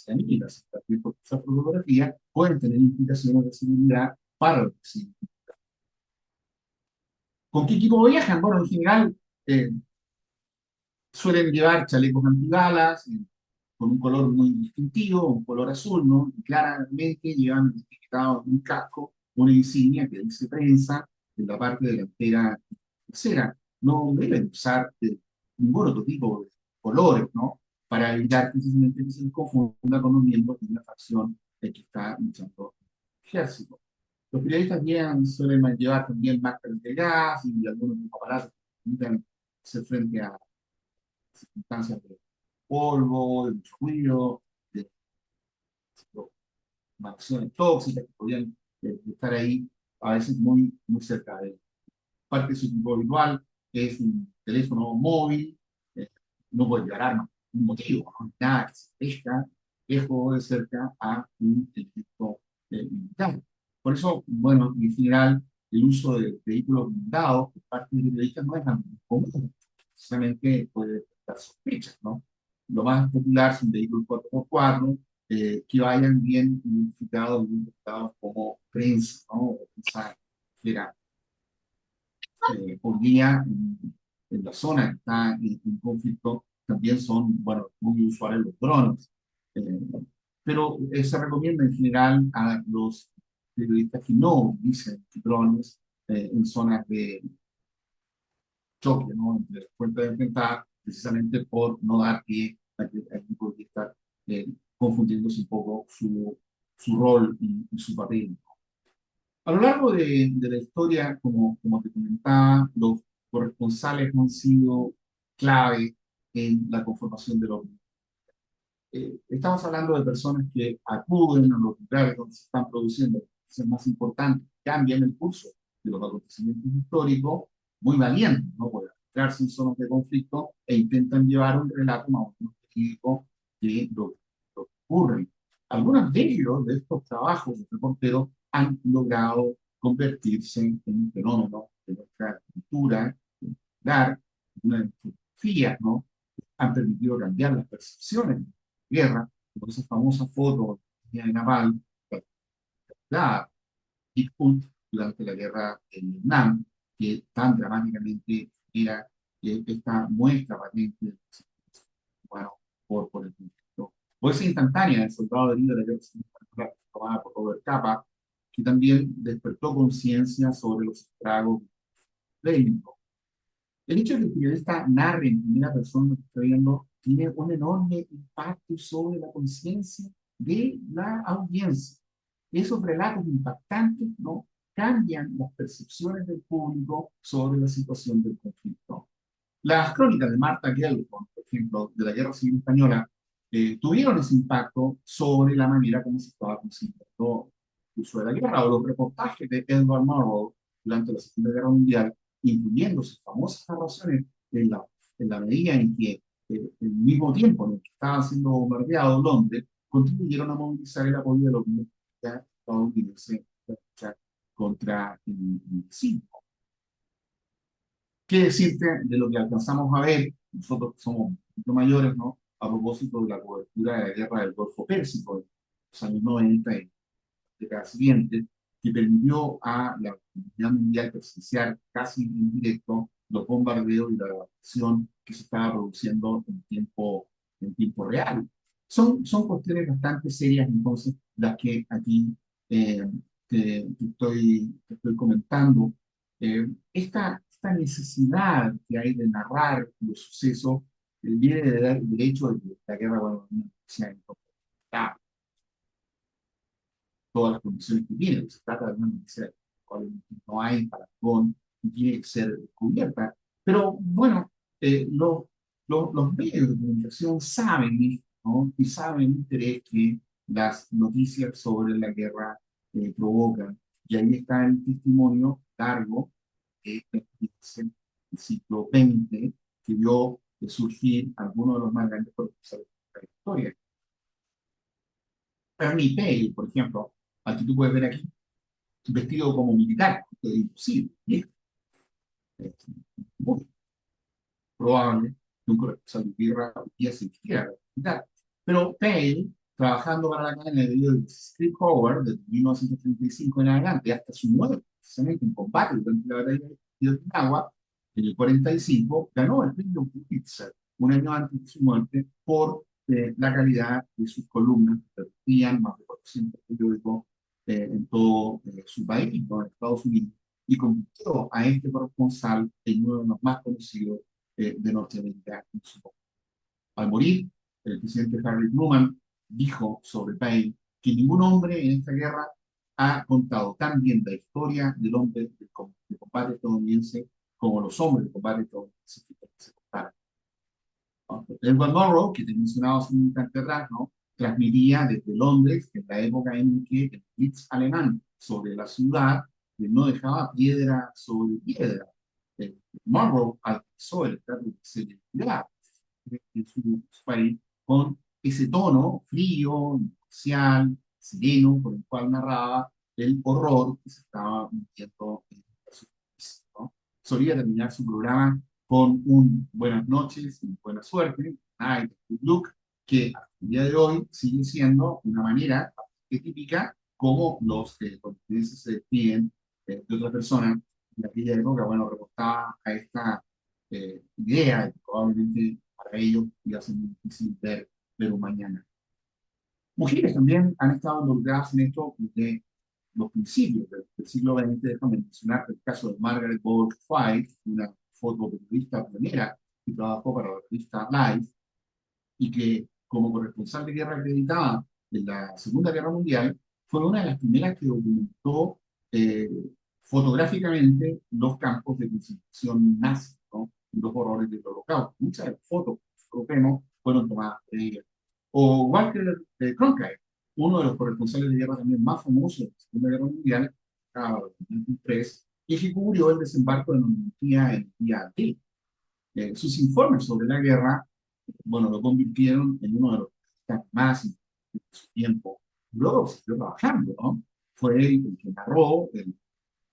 amigas, también porque esas fotografías pueden tener implicaciones de seguridad para los vecinos. ¿Con qué equipo viajan? Bueno, en general eh, suelen llevar chalecos antibalas, con un color muy distintivo, un color azul, ¿no? Y claramente llevan etiquetado en un casco una insignia que dice prensa en la parte delantera y trasera. No deben usar ningún otro tipo de colores, ¿no? Para evitar precisamente que se les confunda con los miembros de una facción que está luchando en el ejército. Los periodistas suelen llevar también máscaras de gas y algunos aparatos que permitan hacer frente a circunstancias de polvo, de mucho ruido, de mansiones tóxicas que podrían estar ahí a veces muy cerca de él. Parte de su equipo habitual es un teléfono móvil, eh, no puede llevar armas, un motivo, ¿no? Nada que se pesca lejos de cerca a un elemento militar. Por eso, bueno, en general, el uso de vehículos blindados por parte de periodistas no es algo común, precisamente puede despertar sospechas, ¿no? Lo más popular son vehículos 4x4 que vayan bien identificados, identificados como prensa, ¿no? O prensa era hoy día en la zona que está en conflicto también son, bueno, muy usuales los drones. Eh, pero se recomienda en general a los periodistas que no utilicen drones en zonas de choque, ¿no? Entre las fuerzas enfrentadas, precisamente por no dar pie a que el equipo podría estar confundiéndose un poco su rol y su papel. A lo largo de la historia, como te comentaba, los corresponsales han sido clave en la conformación de los. Estamos hablando de personas que acuden a los lugares donde se están produciendo las noticias más importantes, cambian el curso de los acontecimientos históricos, muy valientes, ¿no? Por adentrarse en zonas de conflicto e intentan llevar un relato más o menos verídico de lo que ocurre. Algunos de ellos, de estos trabajos de reporteros, han logrado convertirse en un fenómeno de nuestra cultura, dar una de las filosofías, ¿no? Han permitido cambiar las percepciones de la guerra, por esa famosa foto de Naval, la durante la guerra de Vietnam, que tan dramáticamente era esta muestra patente de bueno, por el conflicto. O esa instantánea del soldado herido de la guerra civil española, tomada por Robert Capa, que también despertó conciencia sobre los estragos bélicos. El hecho de que el periodista narre en primera persona lo que está viendo tiene un enorme impacto sobre la conciencia de la audiencia. Esos relatos impactantes, ¿no?, cambian las percepciones del público sobre la situación del conflicto. Las crónicas de Martha Gellhorn, por ejemplo, de la Guerra Civil Española, tuvieron ese impacto sobre la manera como se estaba considerando el uso de la guerra, o los reportajes de Edward Murrow durante la Segunda Guerra Mundial, incluyendo sus famosas narraciones en la medida en que el mismo tiempo en el que estaba siendo bombardeado Londres, contribuyeron a movilizar el apoyo de los militares estadounidenses para luchar contra el nazismo. ¿Qué decirte de lo que alcanzamos a ver? Nosotros que somos un poquito mayores, ¿no? A propósito de la cobertura de la guerra del Golfo Pérsico de los años 90 y década siguiente, que permitió a la comunidad mundial presenciar casi en directo los bombardeos y la evacuación que se estaba produciendo en tiempo real. Son cuestiones bastante serias, entonces, las que aquí eh, te estoy comentando. Esta necesidad que hay de narrar los sucesos viene del hecho de que la guerra, bueno, no sea incompatible todas las condiciones que tiene. Se trata de una noticia que no hay parangón y tiene que ser cubierta. Pero bueno, los medios de comunicación saben, ¿no?, y saben el interés que las noticias sobre la guerra provocan. Y ahí está el testimonio largo de la experiencia del siglo XX que vio surgir algunos de los más grandes profesores de la historia. Ernie Pale, por ejemplo, al que tú puedes ver aquí, vestido como militar, que es imposible. Es muy probable que un corresponsal de guerra ya se vistiera militar. Pero Pale, trabajando para la cadena de video de Steve Howard desde 1935 en adelante, hasta su muerte, precisamente en combate durante la batalla de Okinawa, en el 45, ganó el premio Pulitzer, un año antes de su muerte, por la calidad de sus columnas, que repetían más de 400 periódicos en todo su país, ¿no?, en Estados Unidos, y convirtió a este corresponsal en uno de los más conocidos de Norteamérica en su momento. Al morir, el presidente Harry Truman dijo sobre Payne que ningún hombre en esta guerra ha contado tan bien la historia del hombre de combate estadounidense como los hombres de combate estadounidenses que se contaron, ¿no? Edward Murrow, que te mencionaba hace un instante atrás, ¿no?, transmitía desde Londres, en la época en que el Blitz alemán sobre la ciudad no dejaba piedra sobre piedra. Murrow alcanzó el estatus de celebridad en su país con ese tono frío, imparcial, sereno, por el cual narraba el horror que se estaba viviendo en su país, ¿no? Solía terminar su programa con un buenas noches y buena suerte, night, good luck, que hasta el día de hoy sigue siendo una manera típica como los estadounidenses se despiden de otra persona. En aquella época, bueno, reportaba a esta idea de que probablemente para ellos iba a ser muy difícil ver un mañana. Mujeres también han estado involucradas en esto desde los principios del siglo XX. Déjame mencionar el caso de Margaret Bourke White, una fotoperiodista pionera que trabajó para la revista Life y que, como corresponsal de guerra acreditada en la Segunda Guerra Mundial, fue una de las primeras que documentó eh, fotográficamente los campos de concentración nazis, ¿no?, y los horrores del Holocausto. Muchas de las fotos que vemos fueron tomadas por ella. O Walter Cronkite, uno de los corresponsales de guerra también más famosos de la Segunda Guerra Mundial, en 1923, y que cubrió el desembarco de Normandía en el día D. Sus informes sobre la guerra, bueno, lo convirtieron en uno de los más de su tiempo. Luego siguió trabajando, ¿no? Fue el que narró el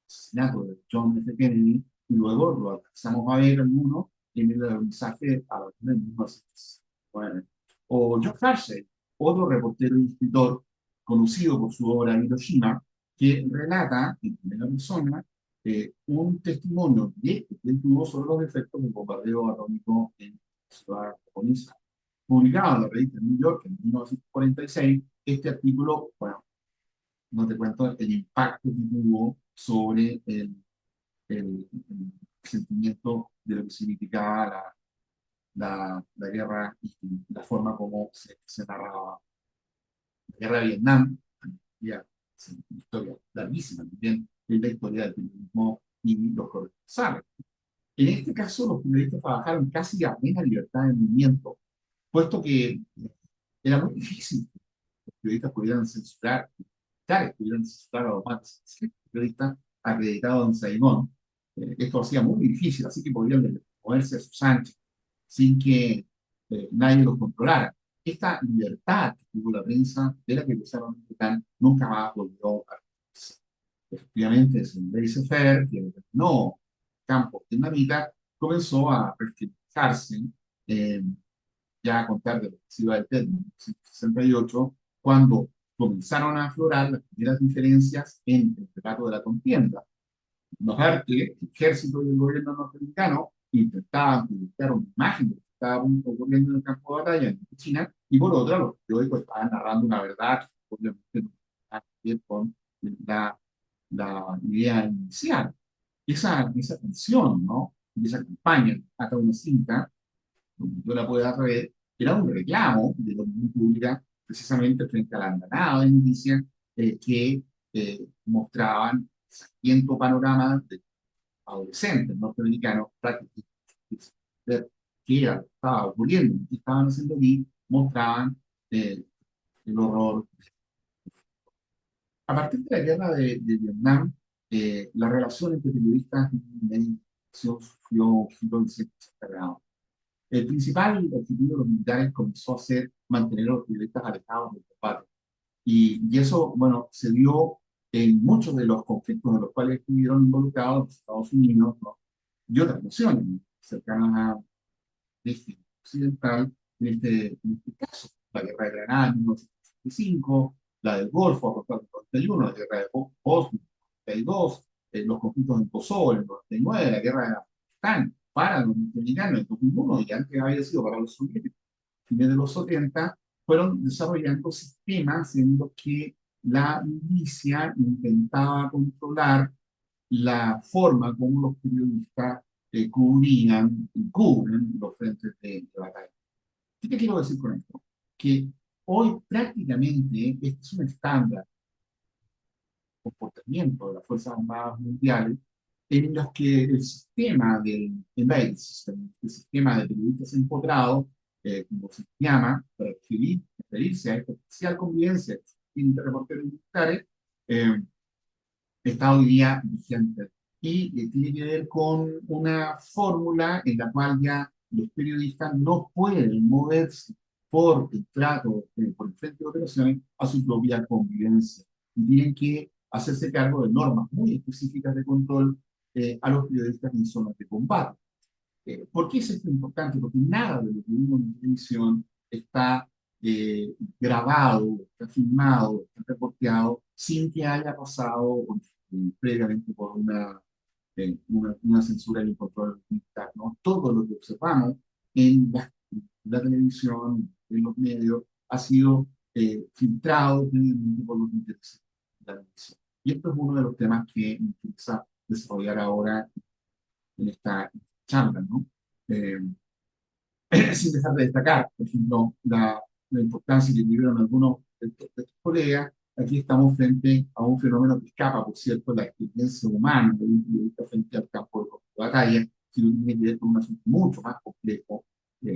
asesinato de John F. Kennedy y luego lo alcanzamos a ver algunos en el mensaje a la misma. Bueno, o Joe Hershey, otro reportero y escritor conocido por su obra Hiroshima, que relata en primera persona un testimonio directo que él tuvo sobre los efectos del bombardeo atómico en la ciudad japonesa. Publicado en la revista New York en 1946, este artículo, bueno, no te cuento el impacto que tuvo sobre el sentimiento de lo que significaba la guerra y la forma como se narraba. La guerra de Vietnam, ya, es una historia larguísima también, es la historia del periodismo y los corresponsales. En este caso, los periodistas trabajaron casi a plena libertad de movimiento, puesto que era muy difícil que los periodistas pudieran censurar, militares pudieran censurar a los más periodistas acreditados en Saigón. Esto hacía muy difícil, así que podían moverse a sus anchas sin que nadie los controlara. Esta libertad que tuvo la prensa de la que empezaron a Titán nunca más volvió a repetirse. Efectivamente, es el laissez-faire que no campo vietnamita comenzó a reflejarse eh, ya a contar de la ofensiva de Tet en 1968, cuando comenzaron a aflorar las primeras diferencias en el relato de la contienda. Notar que el ejército y el gobierno norteamericano intentaban publicar una imagen de lo que estaba ocurriendo en el campo de batalla en China, y por otra, los periódicos estaban narrando una verdad que obviamente no tenía que ver con la, la idea inicial. Esa tensión, ¿no? Y esa campaña, hasta una cinta, donde yo la pueda ver, era un reclamo de la opinión pública precisamente frente a la andanada de noticias que mostraban sangriento panorama de adolescentes norteamericanos prácticamente ver qué era lo que estaba ocurriendo, qué estaban haciendo aquí, mostraban eh, el horror. A partir de la guerra de Vietnam, la relación entre periodistas y medios sufrió un giro de 180 grados. El principal objetivo de los militares comenzó a ser mantener a los periodistas alejados del combate. Y eso, bueno, se dio en muchos de los conflictos en los cuales estuvieron involucrados los Estados Unidos, ¿no? Y otras naciones cercanas a este occidental, en este caso, la guerra de Granada en 1965, la del Golfo a partir del 91, la guerra de Bosnia en el 92, los conflictos en Kosovo en el 99, la guerra de Afganistán para los norteamericanos en el 2001 y antes había sido para los soviéticos, fines de los 70, fueron desarrollando sistemas en los que la milicia intentaba controlar la forma como los periodistas cubrían y cubren los frentes de batalla. ¿Qué quiero decir con esto? Que hoy prácticamente este es un estándar de comportamiento de las Fuerzas Armadas Mundiales en los que el sistema del embedded system, el sistema de periodistas empotrados, como se llama, para referirse a esta especial convivencia entre reporteros militares, eh, está hoy día vigente. Y tiene que ver con una fórmula en la cual ya los periodistas no pueden moverse por el trato, por el frente de operaciones, a su propia convivencia. Y tienen que hacerse cargo de normas muy específicas de control a los periodistas en zonas de combate. ¿Por qué es esto importante? Porque nada de lo que vimos en televisión está grabado, está filmado, está reporteado sin que haya pasado previamente por una censura y un control militar, ¿no? Todo lo que observamos en la televisión, en los medios, ha sido filtrado previamente por los intereses de la televisión. Y esto es uno de los temas que me interesa desarrollar ahora en esta charla, ¿no? Eh, sin dejar de destacar, por ejemplo, la importancia que tuvieron algunos de estos colegas. Aquí estamos frente a un fenómeno que escapa, por cierto, la experiencia humana de un periodista frente al campo de batalla, sino que tiene que ver con un asunto mucho más complejo,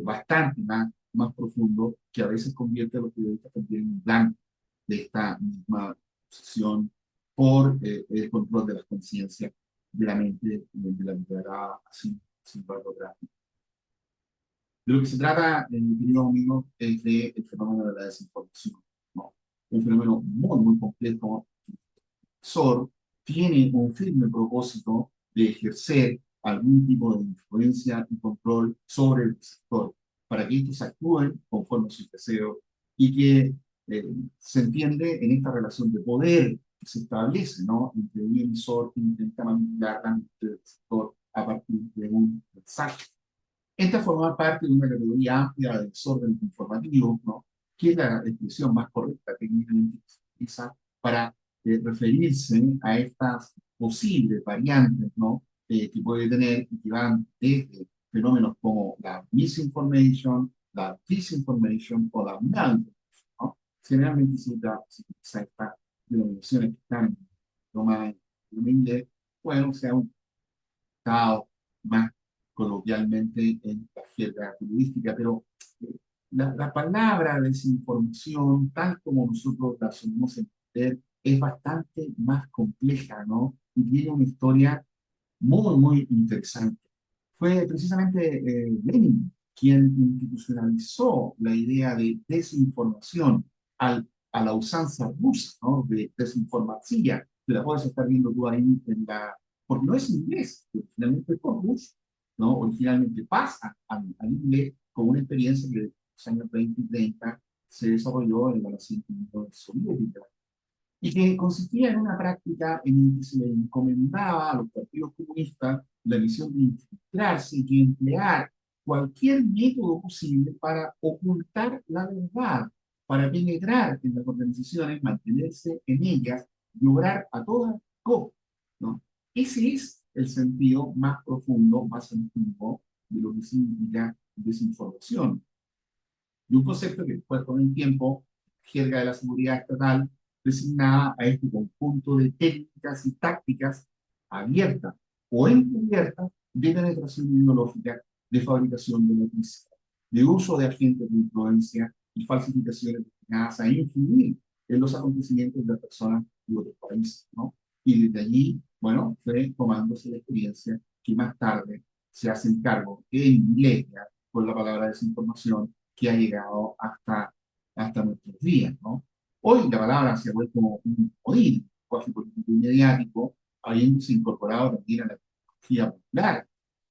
bastante más profundo, que a veces convierte a los periodistas también en blanco de esta misma obsesión por el control de las conciencias, de la mente, de la libertad, así, sin embargo, de lo que se trata, queridos amigos, es del fenómeno de la desinformación, ¿no? Un fenómeno muy, muy complejo. SOR tiene un firme propósito de ejercer algún tipo de influencia y control sobre el sector, para que estos actúen conforme a sus deseos y que se entiende en esta relación de poder que se establece, ¿no? Entre un emisor que intenta manipular la mente del sector a partir de un mensaje. Esta forma parte de una categoría amplia de desorden informativo, ¿no? Que es la expresión más correcta técnicamente que se utiliza para referirse a estas posibles variantes, ¿no? Que puede tener y que van desde fenómenos como la misinformation, la disinformation o la malinformation, ¿no? Generalmente se utiliza estas denominaciones que están en idioma inglés, bueno, sea un estado más coloquialmente en la jerga periodística, pero eh, la palabra desinformación, tal como nosotros la solemos entender, es bastante más compleja, ¿no? Y tiene una historia muy, muy interesante. Fue precisamente Lenin quien institucionalizó la idea de desinformación a la usanza rusa, ¿no? De desinformacia, que la puedes estar viendo tú ahí en la... Porque no es inglés, originalmente es por ruso, ¿no? Originalmente pasa al inglés con una experiencia que en los años 20 y 30 se desarrolló en la nación soviética y que consistía en una práctica en la que se le encomendaba a los partidos comunistas la misión de infiltrarse y emplear cualquier método posible para ocultar la verdad, para penetrar en las organizaciones, mantenerse en ellas y obrar a todas costas, ¿no? Ese es el sentido más profundo, más antiguo de lo que significa desinformación. Y un concepto que después con el tiempo, jerga de la seguridad estatal, designaba a este conjunto de técnicas y tácticas abiertas o encubiertas de penetración ideológica, de fabricación de noticias, de uso de agentes de influencia y falsificaciones destinadas a influir en los acontecimientos de las personas de otros países, ¿no? Y desde allí, bueno, fue tomándose la experiencia que más tarde se hacen cargo en inglés, ya, con la palabra desinformación, que ha llegado hasta nuestros días, ¿no? Hoy la palabra se ha vuelto un comodín, lenguaje político y mediático, habiéndose incorporado también a la tecnología popular.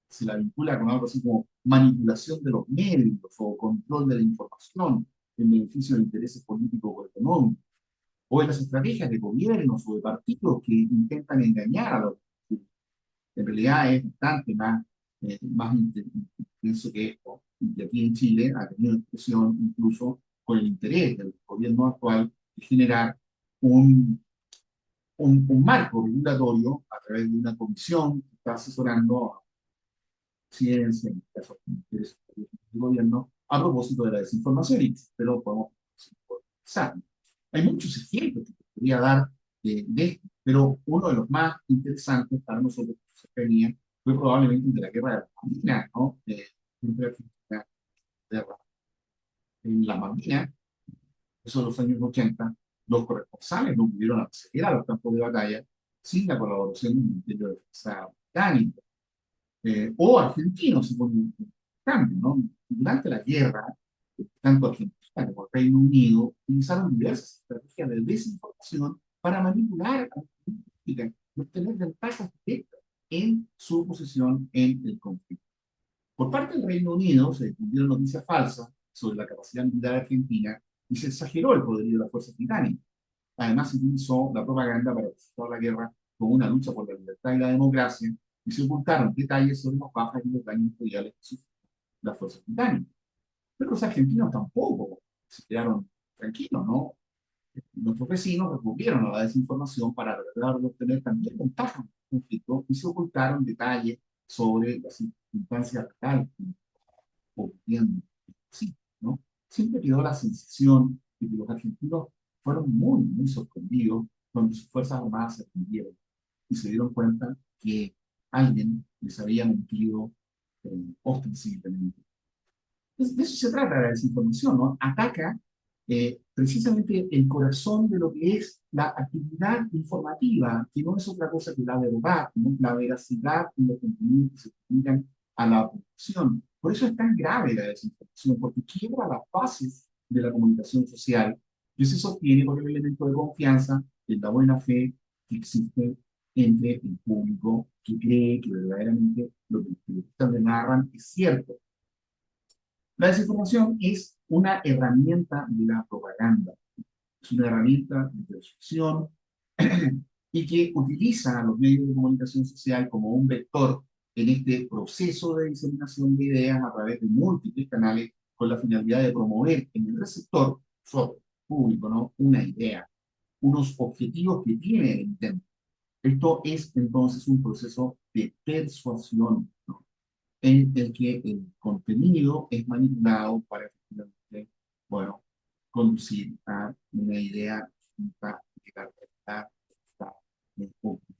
Se la vincula con algo así como manipulación de los medios o control de la información en beneficio de intereses políticos o económicos, o en las estrategias de gobiernos o de partidos que intentan engañar a los... En realidad es bastante más intenso que esto, y aquí en Chile ha tenido expresión incluso con el interés del gobierno actual de generar un, un marco regulatorio a través de una comisión que está asesorando a la ciencia, en este caso, intereses del gobierno, a propósito de la desinformación, y pero podemos usar. Hay muchos ejemplos que podría dar de esto, pero uno de los más interesantes para nosotros que se venía fue probablemente de la guerra de las Malvinas, ¿no? Entre Argentina y Inglaterra. En las Malvinas, eso de los años 80, los corresponsales no pudieron acceder a los campos de batalla sin la colaboración del Ministerio de Defensa británico o argentinos, según el cambio, ¿no? Durante la guerra, tanto Argentina como el Reino Unido utilizaron diversas estrategias de desinformación para manipular a la política y obtener ventajas directas en su posición en el conflicto. Por parte del Reino Unido se difundieron noticias falsas sobre la capacidad militar argentina y se exageró el poderío de las fuerzas británicas. Además, se utilizó la propaganda para presentar la guerra como una lucha por la libertad y la democracia y se ocultaron detalles sobre las bajas y los daños materiales que sufrieron las fuerzas británicas. Pero los argentinos tampoco se quedaron tranquilos, ¿no? Nuestros vecinos recurrieron a la desinformación para tratar de obtener también ventajas en el conflicto y se ocultaron detalles sobre las circunstancias reales que ocurriendo. Sí, ¿no? Siempre quedó la sensación de que los argentinos fueron muy, muy sorprendidos cuando sus fuerzas armadas se rindieron y se dieron cuenta que alguien les había mentido ostensiblemente. Entonces, de eso se trata la desinformación, ¿no? Ataca precisamente el corazón de lo que es la actividad informativa, que no es otra cosa que la verdad, ¿no? La veracidad en los contenidos que se comunican a la población. Por eso es tan grave la desinformación, porque quiebra las bases de la comunicación social y se sostiene por el elemento de confianza en la buena fe que existe entre el público que cree que verdaderamente periodistas me narran es cierto. La desinformación es una herramienta de la propaganda, es una herramienta de persuasión y que utiliza a los medios de comunicación social como un vector en este proceso de diseminación de ideas a través de múltiples canales con la finalidad de promover en el receptor público, ¿no? Una idea, unos objetivos que tiene el intento. Esto es entonces un proceso de persuasión, ¿no? En el que el contenido es manipulado para efectivamente, bueno, conducir a una idea distinta de la realidad que está en el público.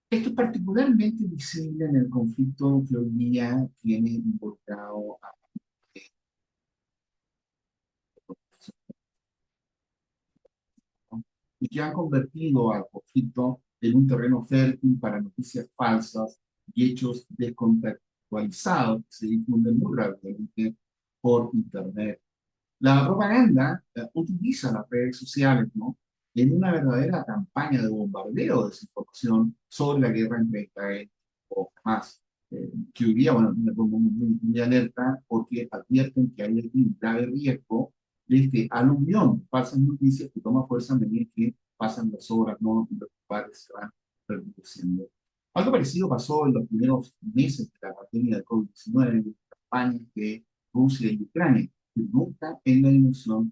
Esto es particularmente visible en el conflicto que hoy día tiene involucrado a ¿no? Y que han convertido al conflicto en un terreno fértil para noticias falsas y hechos descontextualizados que se difunden muy rápidamente por Internet. La propaganda utiliza las redes sociales, ¿no? En una verdadera campaña de bombardeo de desinformación sobre la guerra entre Israel o Hamas, que hoy día, bueno, me pongo muy alerta porque advierten que hay un grave riesgo de este aluvión de falsas noticias que toma fuerza a medida que pasan las horas, ¿no? Y los combates se van reproduciendo. Algo parecido pasó en los primeros meses de la pandemia de COVID-19 en campañas de Rusia y Ucrania, que nunca en la dimensión.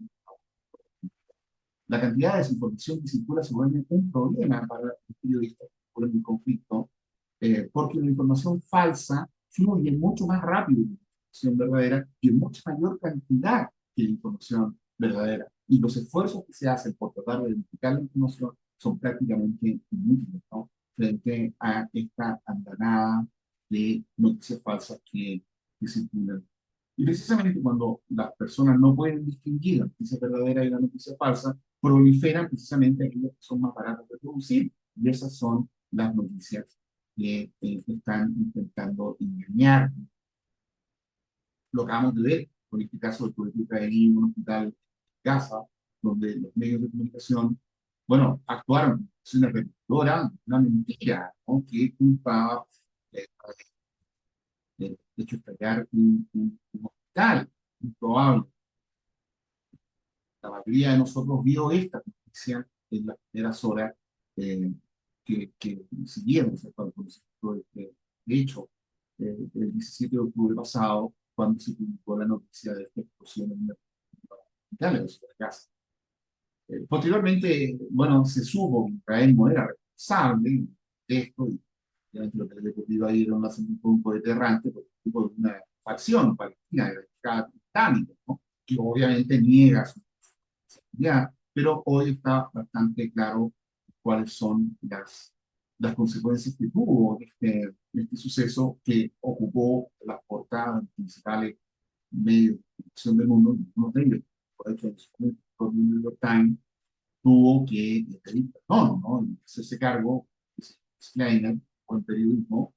La cantidad de desinformación que circula se vuelve un problema para los periodistas por el conflicto, porque la información falsa fluye mucho más rápido que la información verdadera y en mucha mayor cantidad que la información verdadera. Y los esfuerzos que se hacen por tratar de identificar la información son prácticamente inútiles, ¿no? Frente a esta andanada de noticias falsas que circulan. Y precisamente cuando las personas no pueden distinguir la noticia verdadera y la noticia falsa, proliferan precisamente aquellas que son más baratas de producir. Y esas son las noticias que están intentando engañar. Lo acabamos de ver con este caso del proyecto israelí en un hospital en Gaza, donde los medios de comunicación, bueno, actuaron. Es una repetidora, una mentira, ¿no? Que culpaba eh, de hecho estallar un hospital, improbable. La mayoría de nosotros vio esta noticia en las primeras horas eh, que siguieron, ¿cierto? El conocimiento de hecho, el 17 de octubre pasado, cuando se publicó la noticia de esta explosión en el hospital de la casa. Posteriormente, bueno, se supo que Israel no era responsable de esto, y obviamente lo que le ocurrió ahí era un lanzamiento un cohete errante por una facción palestina de la británica, ¿no? Que obviamente niega su responsabilidad, pero hoy está bastante claro cuáles son las consecuencias que tuvo este suceso que ocupó las portadas de los principales medios de comunicación del mundo, uno de ellos, por hecho, en su momento, el New York Times, tuvo que pedir perdón, ¿no? Y hacerse cargo, Kleiner, o el periodismo,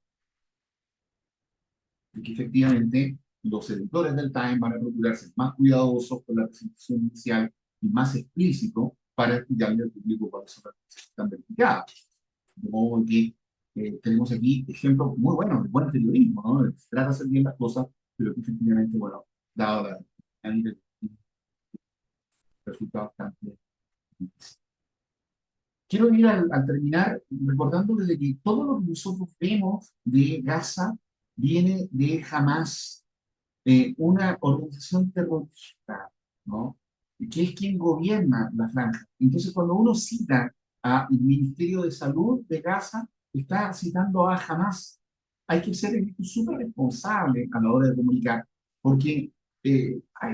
de que efectivamente los editores del Time van a procurarse más cuidadosos con la presentación inicial y más explícito para explicarle al público cuáles son las cosas que están verificadas. De modo que tenemos aquí ejemplos muy buenos de buen periodismo, ¿no? Se trata de hacer bien las cosas, pero que efectivamente, bueno, dado la resulta bastante difícil. Quiero ir al terminar recordando desde que todo lo que nosotros vemos de Gaza viene de Hamas, una organización terrorista, ¿no? Que es quien gobierna la franja. Entonces, cuando uno cita al Ministerio de Salud de Gaza, está citando a Hamas. Hay que ser súper responsable a la hora de comunicar, porque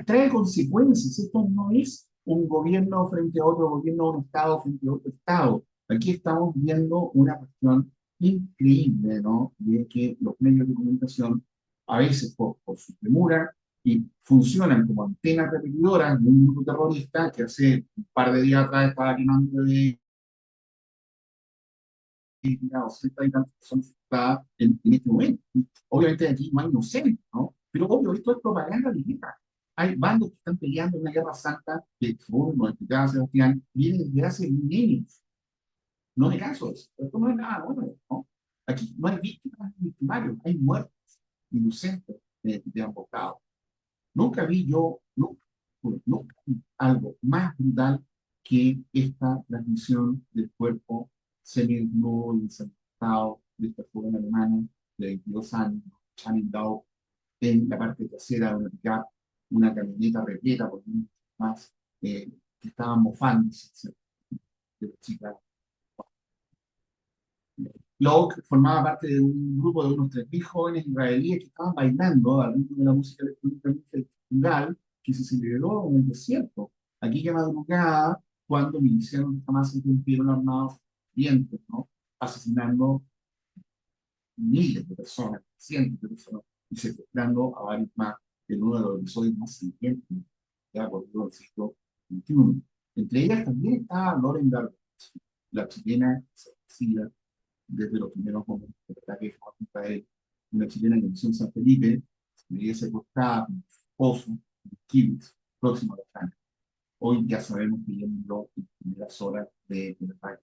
trae consecuencias. Esto no es un gobierno frente a otro gobierno, un Estado frente a otro Estado. Aquí estamos viendo una cuestión increíble, ¿no? De que los medios de comunicación, a veces por su premura, y funcionan como antenas repetidoras de un grupo terrorista que hace un par de días atrás estaba quemando de 60 y tantas personas afectadas en este momento. Obviamente aquí no hay inocentes, ¿no? Pero obvio, esto es propaganda de guerra. Hay bandos que están peleando en una guerra santa que, según nos explicaba Sebastián, viene desde hace milenios. No me canso de eso. Esto no es nada bueno, ¿no? Aquí no hay víctimas primarios, hay muertes inocentes de ambos lados. Nunca vi yo, nunca, nunca vi algo más brutal que esta transmisión del cuerpo semidesnudo y ensangrentado de esta joven alemana de 22 años, Channing Dao, en la parte trasera de una pickup, una camioneta repleta por niños más que estaban mofándose de la chica. Locke formaba parte de un grupo de unos 3.000 jóvenes israelíes que estaban bailando al ritmo de la música electrónica festival que se celebró en el desierto. Aquella madrugada, cuando milicianos jamás irrumpieron armados dientes, ¿no? Asesinando miles de personas, cientos de personas, y secuestrando a varios más en uno de los episodios más sangrientos que ha ocurrido en el siglo XXI. Entre ellas también estaba Lauren Garber, la chilena desaparecida desde los primeros momentos del ataque contra él. Una chilena que nació en San Felipe, sería secuestrada por su esposo, en Kibitz, próximo a la franja. Hoy ya sabemos que ya murió en primeras horas del ataque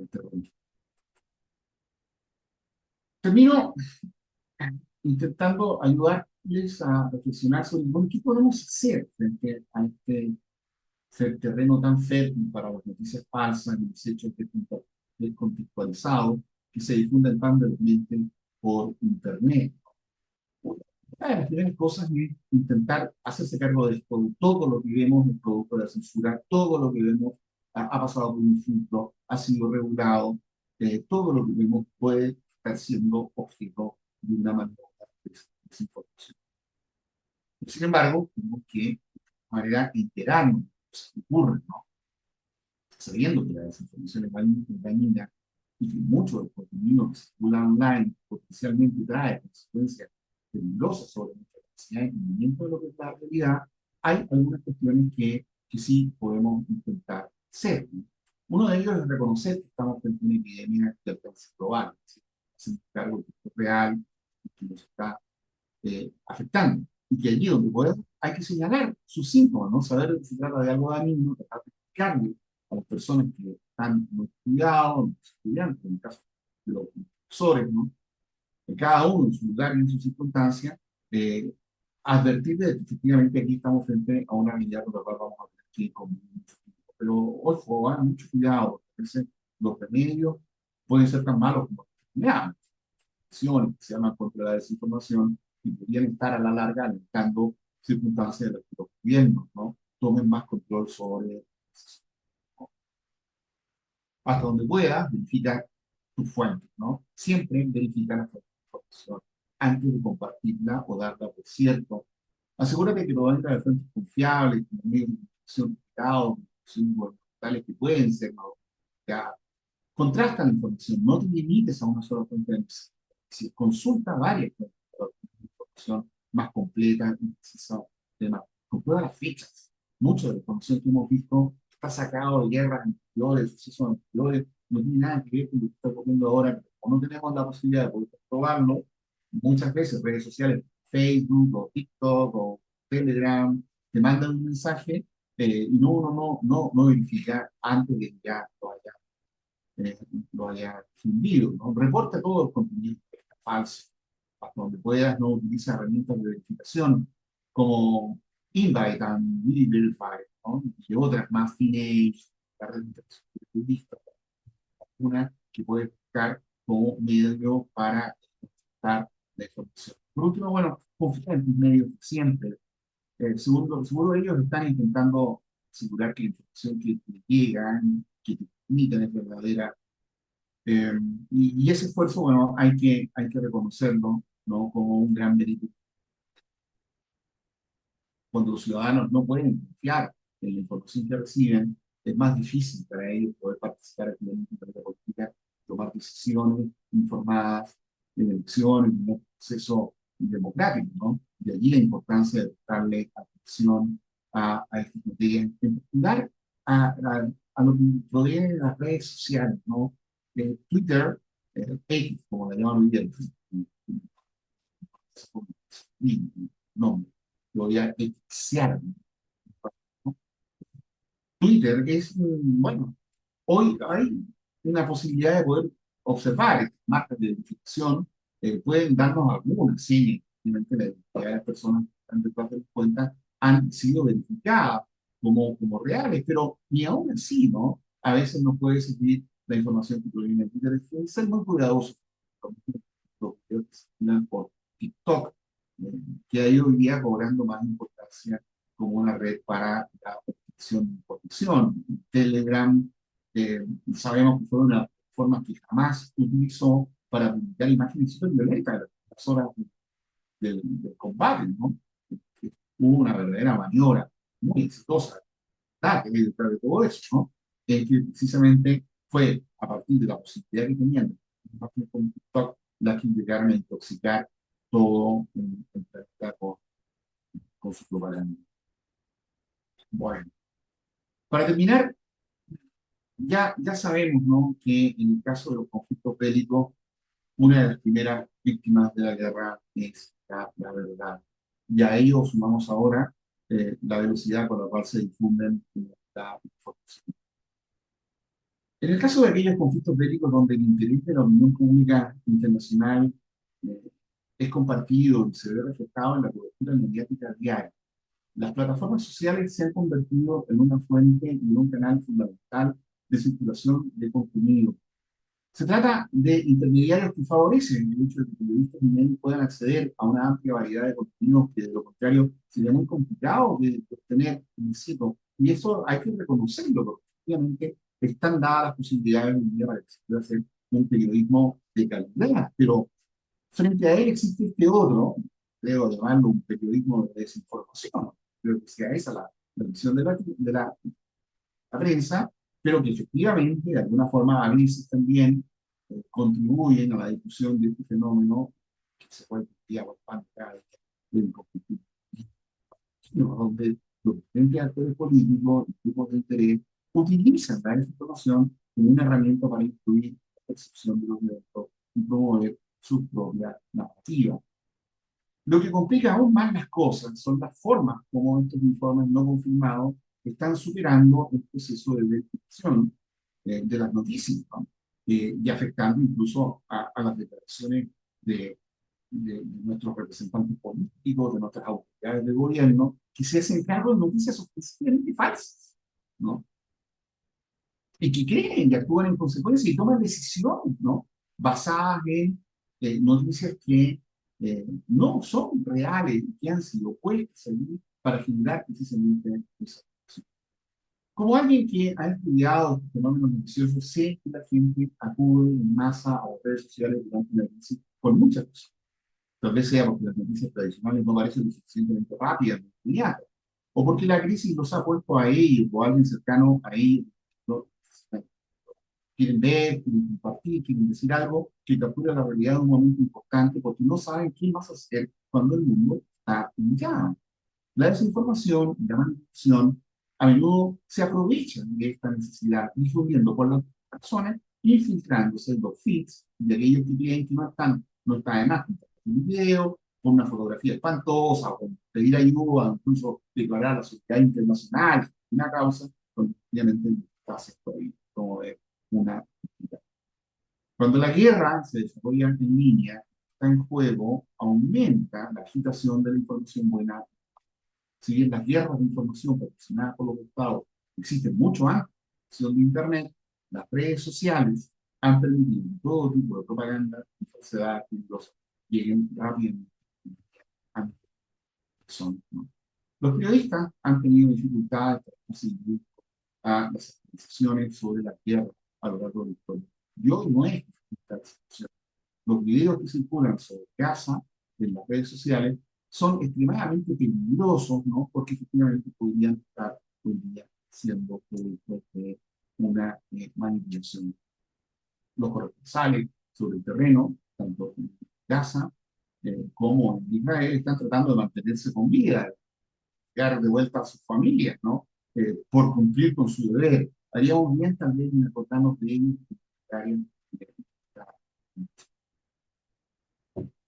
terrorista. Termino intentando ayudarles a reflexionar sobre bueno, qué podemos hacer frente a este terreno tan fértil para las noticias falsas y los hechos descontextualizados que se difunden tan velocemente por Internet. Una de las primeras cosas es intentar hacerse cargo de esto. Todo lo que vemos es producto de la censura, todo lo que vemos ha pasado por un filtro, ha sido regulado, todo lo que vemos puede estar siendo objeto de una manera de desinformación. Sin embargo, tenemos que, de manera, enterarnos de lo que ocurre, ¿no? Sabiendo que la desinformación es dañina y que mucho del contenido que circula online potencialmente trae consecuencias peligrosas sobre nuestra capacidad de entendimiento de lo que es la realidad, hay algunas cuestiones que sí podemos intentar hacer. Uno de ellos es reconocer que estamos frente a una epidemia de alcance global, es decir, hacernos cargo de que esto es real y que nos está afectando. Y que allí donde podemos hay que señalar sus síntomas, ¿no? Saber si se trata de algo dañino, tratar de explicarle a las personas que están no estudiados, los estudiantes, en el caso de los profesores, ¿no? De cada uno en su lugar y en su circunstancia, eh, advertir de que efectivamente aquí estamos frente a una realidad con la cual vamos a tener que ir con mucho tiempo. Pero ojo, mucho cuidado, a veces los remedios pueden ser tan malos como las enfermedades que se llaman contra la desinformación y podrían estar a la larga alentando circunstancias de las que los gobiernos, ¿no? Tomen más control sobre, ¿no? Hasta donde puedas, verifica tus fuentes, ¿no? Siempre verifica la fuente de información antes de compartirla o darla por cierto. Asegúrate que lo venga de fuentes confiables, como medios de comunicación reputados, gubernamentales que pueden ser más verificadas. Contrasta la información, no te limites a una sola fuente de información. Si consulta varias fuentes para obtener información más completa y precisa del tema. Comprueba las fechas. Mucha de la información que hemos visto está sacado de guerras anteriores, sucesos anteriores, no tiene nada que ver con lo que está ocurriendo ahora, pero como no tenemos la posibilidad de poder probarlo, muchas veces redes sociales, Facebook o TikTok o Telegram, te mandan un mensaje y uno no verifica antes de que ya eh, lo haya difundido, ¿no? Reporta todo el contenido que está falso, hasta donde puedas, no utiliza herramientas de verificación como Invite and Verify, ¿no? Y otras más Finage, la red de interacción, una que puedes buscar como medio para contrastar la información. Por último, bueno, confía en tus medios siempre. Seguro ellos están intentando asegurar que la información que te llega, que te transmiten es verdadera. Eh, y ese esfuerzo, bueno, hay que reconocerlo, ¿no? Como un gran mérito. Cuando los ciudadanos no pueden confiar en la información que reciben, es más difícil para ellos poder participar activamente en la política, tomar decisiones informadas en elecciones, en un proceso democrático, ¿no? De allí la importancia de darle atención a estas materias, en particular a lo que rodea las redes sociales, ¿no? Twitter, X, como la llaman hoy día, no, lo voy a exciar, ¿no? Twitter es, bueno, hoy hay una posibilidad de poder observar estas marcas de identificación pueden darnos algunas señas. Obviamente, la identidad de las personas que están detrás de las cuentas han sido verificadas como reales, pero ni aún así, ¿no? A veces no puede servir la información que proviene de Twitter. Es que ser muy cuidadoso con los videos que circulan por TikTok, eh, que ha ido hoy día cobrando más importancia como una red para la obtención de información. Telegram, sabemos que fue una forma que jamás utilizó para publicar imágenes súper violentas en las horas del combate, ¿no? Que hubo una verdadera maniobra muy exitosa, ¿verdad? Que hay detrás de todo eso, ¿no? Que precisamente fue a partir de la posibilidad que tenían de imágenes con TikTok las que llegaron a intoxicar todo el planeta con su propaganda. Bueno, para terminar, ya sabemos, ¿no?, que en el caso de los conflictos bélicos, una de las primeras víctimas de la guerra es la verdad. Y a ello sumamos ahora la velocidad con la cual se difunden la información. En el caso de aquellos conflictos bélicos donde el interés de la opinión pública internacional eh, es compartido y se ve reflejado en la cobertura mediática diaria, las plataformas sociales se han convertido en una fuente y un canal fundamental de circulación de contenido. Se trata de intermediarios que favorecen el hecho de que periodistas y medios puedan acceder a una amplia variedad de contenidos que de lo contrario sería muy complicado de obtener in situ. Y eso hay que reconocerlo, porque efectivamente están dadas las posibilidades hoy en día para que se pueda hacer un periodismo de calidad, pero frente a él existe este otro, creo llamarlo un periodismo de desinformación. Creo que sea esa la visión la prensa, pero que efectivamente de alguna forma a veces también contribuyen a la difusión de este fenómeno que se puede día por pantalla del conflicto, donde los diferentes actores políticos y grupos de interés utilizan la desinformación como una herramienta para influir la percepción de los eventos y promover su propia narrativa. Lo que complica aún más las cosas son las formas como estos informes no confirmados están superando el proceso de verificación de las noticias, ¿no? Y afectando incluso a las declaraciones de nuestros representantes políticos, de nuestras autoridades de gobierno, que se hacen cargo de noticias ostensiblemente falsas, ¿no? Y que creen y actúan en consecuencia y toman decisiones, ¿no?, basadas en noticias que no son reales, que han sido puestas allí para generar precisamente esa situación. Como alguien que ha estudiado estos fenómenos noticiosos, sé que la gente acude en masa a las redes sociales durante la crisis por muchas cosas. Tal vez sea porque las noticias tradicionales no parecen lo suficientemente rápidas ni inmediatas, o porque la crisis los ha puesto a ellos o a alguien cercano a ellos, ¿no? Quieren ver, quieren compartir, quieren decir algo que captura la realidad de un momento importante porque no saben qué más hacer cuando el mundo está en llamas. La desinformación y la manipulación a menudo se aprovechan de esta necesidad, difundiendo por las personas, infiltrándose en los feeds de aquellos que creen que no está de más un video, con una fotografía espantosa, o con pedir ayuda, incluso declarar a la sociedad internacional una causa, donde obviamente no está haciendo ahí promover una. Cuando la guerra se desarrolla en línea, está en juego, aumenta la agitación de la información buena. Si bien las guerras de información patrocinadas por los estados existen mucho antes de la acción de Internet, las redes sociales han permitido que todo tipo de propaganda y falsedad peligrosa lleguen rápidamente a mi persona, ¿no? Los periodistas han tenido dificultades para conseguir a las actualizaciones sobre la guerra a lo largo de la historia. Y hoy no es esta excepción. Los videos que circulan sobre Gaza en las redes sociales son extremadamente peligrosos, ¿no?, porque efectivamente podrían estar hoy día siendo producto de una manipulación. Los corresponsales sobre el terreno, tanto en Gaza como en Israel, están tratando de mantenerse con vida, llegar de vuelta a sus familias, ¿no? Por cumplir con su deber. Haríamos bien también en acordarnos de ellos.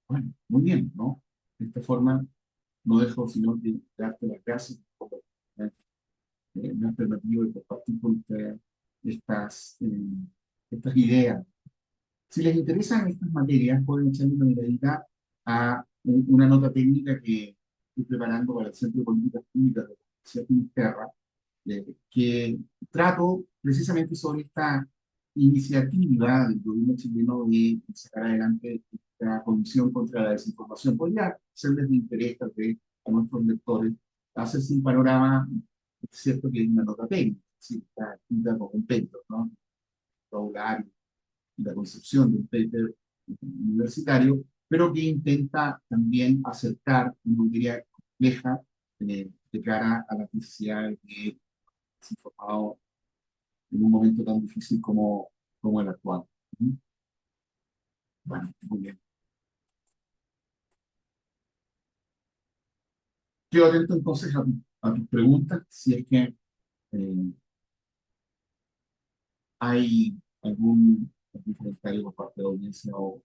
Bueno, muy bien, ¿no? De esta forma no dejo sino de darte las gracias por me has permitido de compartir con ustedes estas ideas Si les interesan estas materias, pueden echarle una miradita a una nota técnica que estoy preparando para el Centro de Políticas Públicas de la Universidad de Finisterra, que trato precisamente sobre esta iniciativa del gobierno chileno de sacar adelante esta comisión contra la desinformación. Podría serles de interés tal vez a nuestros lectores hacerse un panorama. Es cierto que es una nota técnica, sí, está escrita con un paper, ¿no? Vocabulario y la concepción de un paper universitario, pero que intenta también acercar una idea compleja de cara a las necesidades de desinformado en un momento tan difícil como el actual. ¿Mm? Bueno, muy bien. Quedo atento entonces a tus preguntas, si es que hay algún comentario por parte de la audiencia o.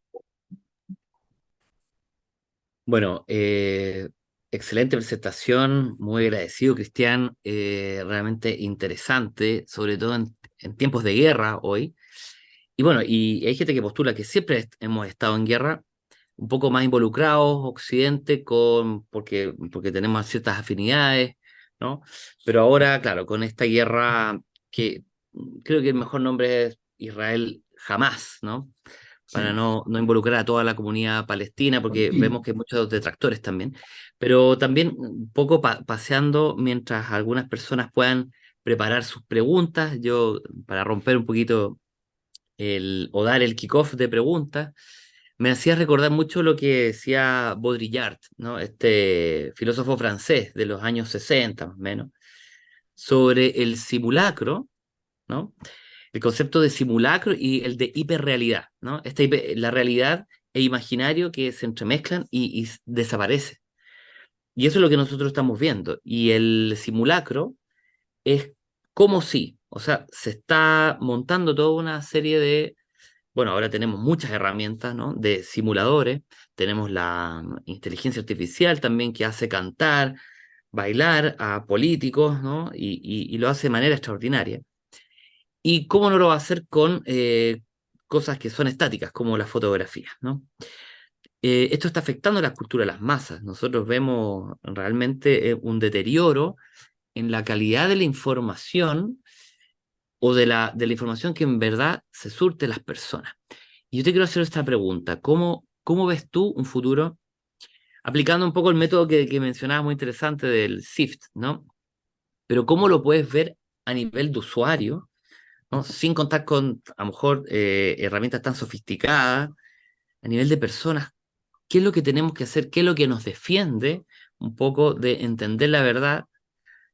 Bueno, excelente presentación, muy agradecido, Cristian, realmente interesante, sobre todo en tiempos de guerra hoy. Y bueno, y hay gente que postula que siempre hemos estado en guerra, un poco más involucrados, Occidente, porque tenemos ciertas afinidades, ¿no? Pero ahora, claro, con esta guerra que creo que el mejor nombre es Israel jamás, ¿no? Para Sí, no involucrar a toda la comunidad palestina, porque Palestina. vemos que hay muchos detractores también, pero también un poco paseando mientras algunas personas puedan preparar sus preguntas, yo para romper un poquito o dar el kickoff de preguntas, me hacía recordar mucho lo que decía Baudrillard, ¿no? Este filósofo francés de los años 60 más o menos, sobre el simulacro, ¿no? El concepto de simulacro y el de hiperrealidad, ¿no? La realidad e imaginario que se entremezclan y desaparece. Y eso es lo que nosotros estamos viendo. Y el simulacro es como si, o sea, se está montando toda una serie de, bueno, ahora tenemos muchas herramientas, ¿no? De simuladores, tenemos la inteligencia artificial también que hace cantar, bailar a políticos, ¿no? Y lo hace de manera extraordinaria. ¿Y cómo no lo va a hacer con cosas que son estáticas, como la fotografía, ¿no? Esto está afectando la cultura de las masas. Nosotros vemos realmente un deterioro en la calidad de la información o de la información que en verdad se surte a las personas. Y yo te quiero hacer esta pregunta. ¿Cómo ves tú un futuro aplicando un poco el método que mencionabas muy interesante del SIFT, ¿no? Pero ¿cómo lo puedes ver a nivel de usuario, ¿no? Sin contar con, a lo mejor, herramientas tan sofisticadas, a nivel de personas, ¿qué es lo que tenemos que hacer? ¿Qué es lo que nos defiende un poco de entender la verdad?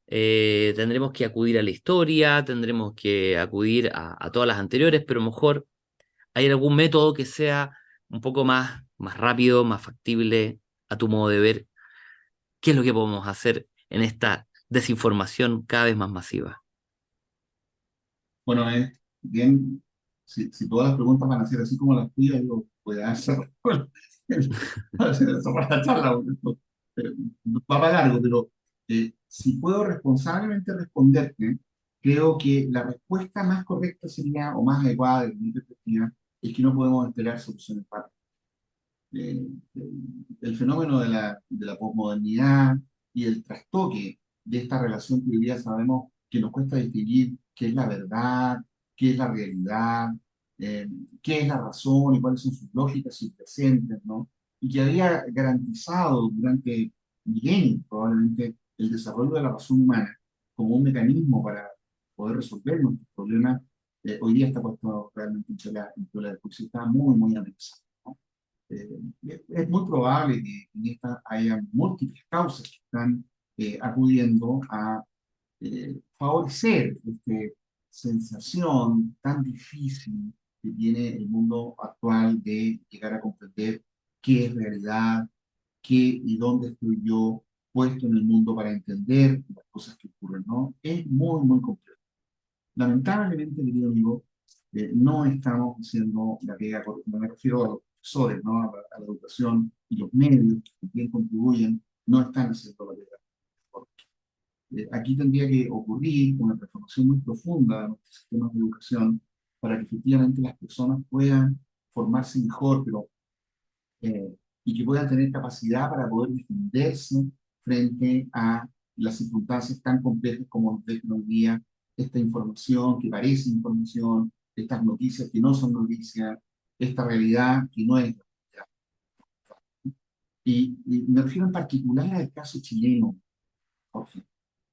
Tendremos que acudir a la historia, tendremos que acudir a todas las anteriores, pero a lo mejor hay algún método que sea un poco más rápido, más factible a tu modo de ver. ¿Qué es lo que podemos hacer en esta desinformación cada vez más masiva? Bueno, bien, si todas las preguntas van a ser así como las tuyas, yo voy a hacer hacer eso para la charla, porque esto, eh, va para largo, pero si puedo responsablemente responderte, creo que la respuesta más correcta sería, o más adecuada desde mi perspectiva, es que no podemos esperar soluciones rápidas. eh, el fenómeno de la posmodernidad y el trastoque de esta relación que hoy día sabemos que nos cuesta distinguir qué es la verdad, qué es la realidad, eh, qué es la razón y cuáles son sus lógicas subyacentes, ¿no? Y que había garantizado durante milenios probablemente el desarrollo de la razón humana como un mecanismo para poder resolver nuestros problemas, hoy día está puesto realmente en tela de juicio, está muy, muy amenazado. Eh, es muy probable que en esta haya múltiples causas que están acudiendo a favorecer esta sensación tan difícil que tiene el mundo actual de llegar a comprender qué es realidad, qué y dónde estoy yo puesto en el mundo para entender las cosas que ocurren, ¿no? Es muy, muy complejo. Lamentablemente, querido amigo, no estamos haciendo la pega correcta. Me refiero a los profesores, ¿no? A la educación y los medios que también contribuyen, no están haciendo la pega correcta. Aquí tendría que ocurrir una transformación muy profunda de nuestros sistemas de educación para que efectivamente las personas puedan formarse mejor, pero y que puedan tener capacidad para poder defenderse frente a las circunstancias tan complejas como nos dejan hoy día esta información que parece información, estas noticias que no son noticias, esta realidad que no es realidad. Y me refiero en particular al caso chileno, Jorge.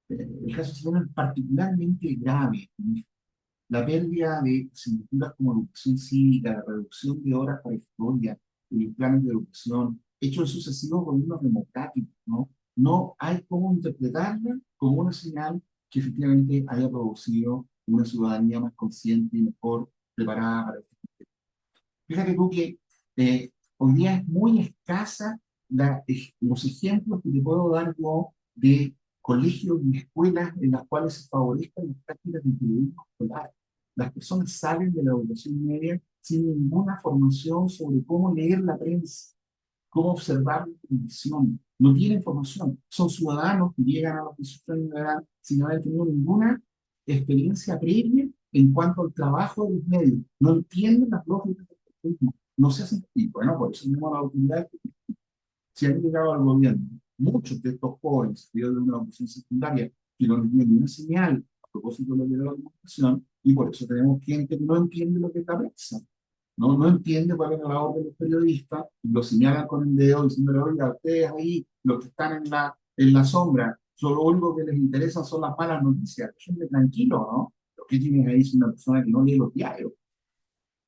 El caso chileno es particularmente grave. La pérdida de asignaturas como educación cívica, la reducción de horas para historia, los planes de educación, hechos en sucesivos gobiernos democráticos, ¿no? No hay cómo interpretarla como una señal que efectivamente haya producido una ciudadanía más consciente y mejor preparada para este. Fíjate tú que hoy día es muy escasa los ejemplos que te puedo dar yo de colegios y escuelas en las cuales se favorezcan las prácticas del periodismo escolar. Las personas salen de la educación media sin ninguna formación sobre cómo leer la prensa, cómo observar la televisión. No tienen formación. Son ciudadanos que llegan a los 18 años de edad sin haber tenido ninguna experiencia previa en cuanto al trabajo de los medios. No entienden las lógicas del periodismo. No se hacen. Y bueno, por eso mismo la autoridad, si han llegado al gobierno, muchos de estos jóvenes de una educación secundaria que no les dio ni una señal a propósito de la comunicación, y por eso tenemos gente que no entiende lo que es la prensa. No entiende cuál es la labor de los periodistas, y lo señalan con el dedo diciéndole, oiga, ustedes ahí, los que están en la sombra, lo único que les interesa son las malas noticias. Gente tranquilo, ¿no? Lo que tienes ahí es una persona que no lee los diarios.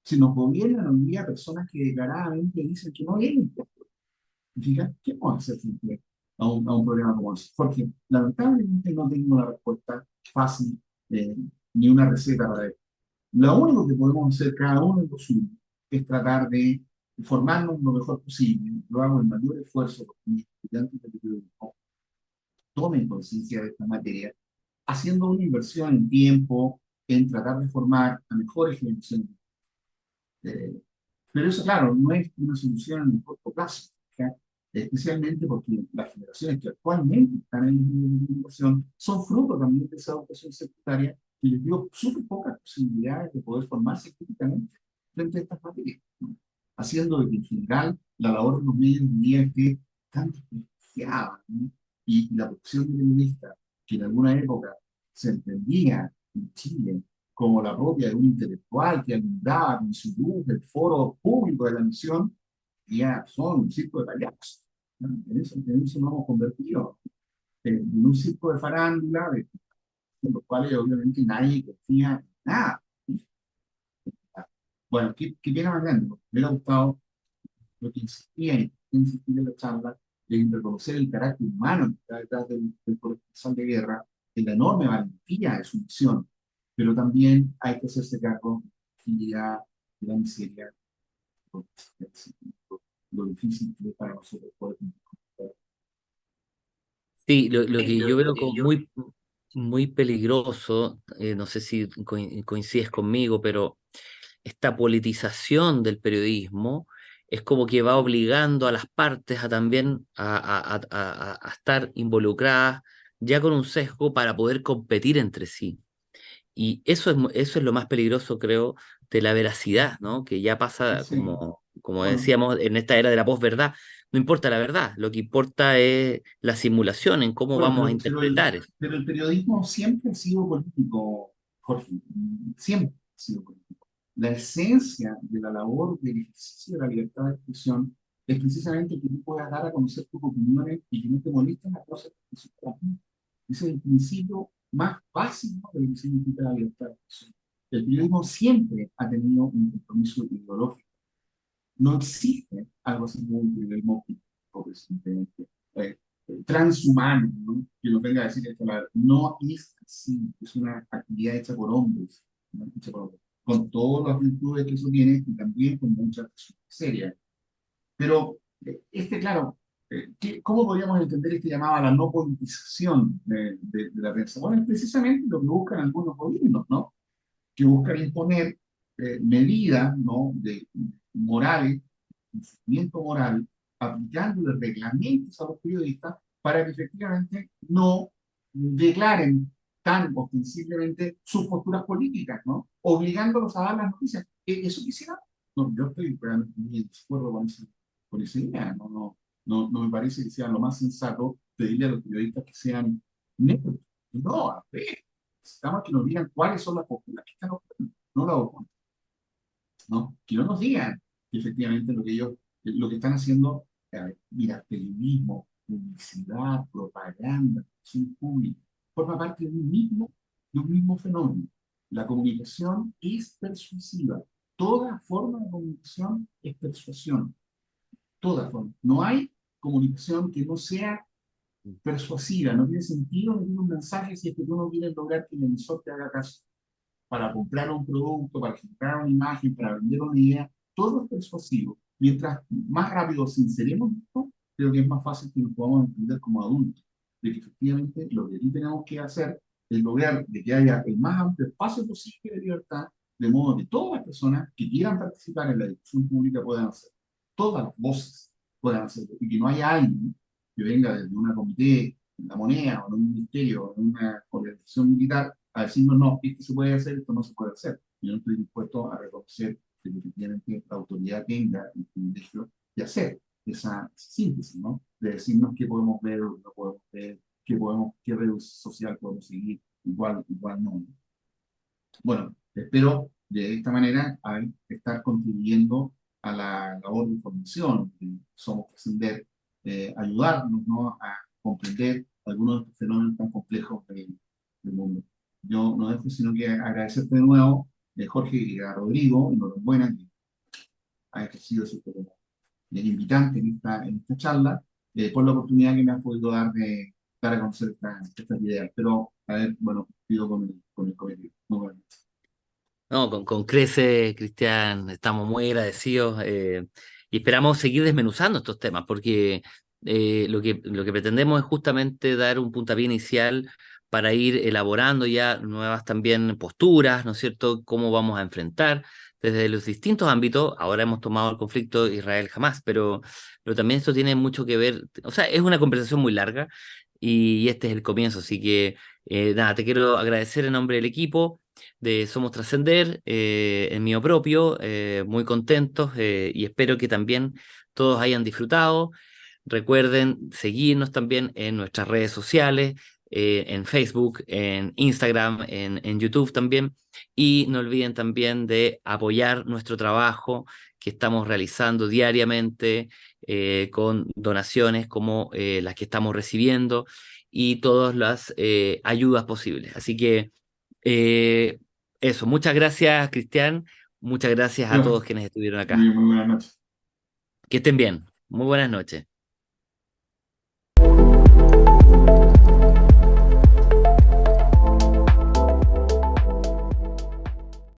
Si nos gobiernan hoy día personas que declaradamente dicen que no leen, fíjate, ¿qué podemos hacer frente a un problema como ese? Porque lamentablemente no tengo una respuesta fácil ni una receta para esto. Lo único que podemos hacer cada uno en lo suyo es tratar de formarnos lo mejor posible. Lo hago el mayor esfuerzo porque mis estudiantes de periodismo tomen conciencia de esta materia, haciendo una inversión en tiempo, en tratar de formar a mejores generaciones. Eh, pero eso, claro, no es una solución en el corto plazo, ¿ya? Especialmente porque las generaciones que actualmente están en la educación son fruto también de esa educación secundaria que les dio súper pocas posibilidades de poder formarse críticamente frente a estas materias, ¿no? Haciendo de que en general la labor de los medios hoy día esté tan desprestigiada, ¿no? Y la profesión de periodista, que en alguna época se entendía en Chile como la propia de un intelectual que alumbraba con su luz el foro público de la nación, ya son un circo de payasos, ¿no? En eso nos hemos convertido, en un circo de farándula, en los cuales obviamente nadie confía en nada. Bueno, qué pena más grande, porque me hubiera gustado lo que insistía en la charla, de reconocer el carácter humano que está detrás del corresponsal de guerra, en la enorme valentía de su misión, pero también hay que hacerse cargo de la fragilidad, de la miseria, lo, lo difícil que es para nosotros poder cumplir. Sí, lo Sí, que yo veo lo que como yo. muy peligroso, no sé si coincides conmigo, pero esta politización del periodismo es como que va obligando a las partes a también a estar involucradas ya con un sesgo para poder competir entre sí. Y eso es lo más peligroso, creo, de la veracidad, ¿no? Que ya pasa, Sí, como bueno, decíamos, en esta era de la posverdad. No importa la verdad, lo que importa es la simulación, en cómo bueno, vamos a interpretar eso. pero el periodismo siempre ha sido político, Jorge, siempre ha sido político. La esencia de la labor del ejercicio de la libertad de expresión es precisamente que tú puedas dar a conocer tus opiniones y que no te molesten las cosas que se transmiten. Ese es el principio más básico de lo que significa la libertad de expresión. El periodismo siempre ha tenido un compromiso ideológico. No existe algo así como un periodismo simplemente eh, transhumano, ¿no? Que nos venga a decir esta palabra. No es así, es una actividad hecha por hombres, ¿no? Hecha por hombres, con todas las virtudes que eso tiene y también con muchas serias. Pero, claro, ¿cómo podríamos entender este llamado a la no politización de la prensa? Bueno, es precisamente lo que buscan algunos gobiernos, ¿no? Que buscan imponer medidas, ¿no? Morales, cumplimiento moral, aplicándole reglamentos a los periodistas para que efectivamente no declaren tan ostensiblemente sus posturas políticas, ¿no? Obligándolos a dar las noticias. ¿Eso quisiera? no, yo estoy realmente muy en desacuerdo con esa idea. No me parece que sea lo más sensato pedirle a los periodistas que sean neutros. No, a ver, necesitamos que nos digan cuáles son las posturas que están ocurriendo, no las ocultan, ¿no? Que no nos digan que efectivamente lo que están haciendo, mira, periodismo, publicidad, propaganda, acción pública, forma parte de un mismo fenómeno. La comunicación es persuasiva. Toda forma de comunicación es persuasión. Toda forma. No hay comunicación que no sea persuasiva. No tiene sentido emitir un mensaje si es que tú no quieres lograr que el emisor te haga caso para comprar un producto, para generar una imagen, para vender una idea, todo es persuasivo. Mientras más rápido sinceremos esto, creo que es más fácil que nos podamos entender como adultos, de que efectivamente lo que aquí tenemos que hacer es lograr de que haya el más amplio espacio posible de libertad, de modo que todas las personas que quieran participar en la discusión pública puedan hacer, todas las voces puedan hacerlo, y que no haya alguien que venga desde una comité, en la moneda, o en un ministerio, o en una organización militar, a decirnos, no, esto se puede hacer, esto no se puede hacer. Yo no estoy dispuesto a reconocer que efectivamente la autoridad tenga el privilegio de hacer esa síntesis, ¿no? De decirnos qué podemos ver o no podemos ver, qué red social podemos seguir, igual no. Bueno, espero de esta manera estar contribuyendo a la labor de información que somos Trascender, ayudarnos, ¿no?, a comprender algunos de estos fenómenos tan complejos del mundo. Yo no dejo sino que agradecerte de nuevo, Jorge, y a Rodrigo, enhorabuena, que ha ejercido su como el invitante en esta charla, por la oportunidad que me has podido dar de dar a conocer estas ideas. Pero, a ver, bueno, pido con el comentario. Muy bueno. No, con creces, Cristian, estamos muy agradecidos y esperamos seguir desmenuzando estos temas, porque lo que pretendemos es justamente dar un puntapié inicial para ir elaborando ya nuevas también posturas, ¿no es cierto?, cómo vamos a enfrentar desde los distintos ámbitos. Ahora hemos tomado el conflicto Israel-Hamás, pero también esto tiene mucho que ver, o sea, es una conversación muy larga y este es el comienzo, así que nada, te quiero agradecer en nombre del equipo de Somos Trascender, en mío propio, muy contentos y espero que también todos hayan disfrutado. Recuerden seguirnos también en nuestras redes sociales, en Facebook, en Instagram, en YouTube también. Y no olviden también de apoyar nuestro trabajo que estamos realizando diariamente con donaciones como las que estamos recibiendo y todas las ayudas posibles. Así que eh, eso, muchas gracias, Cristian. Muchas gracias a Bueno, todos quienes estuvieron acá. muy buenas noches. Que estén bien. Muy buenas noches.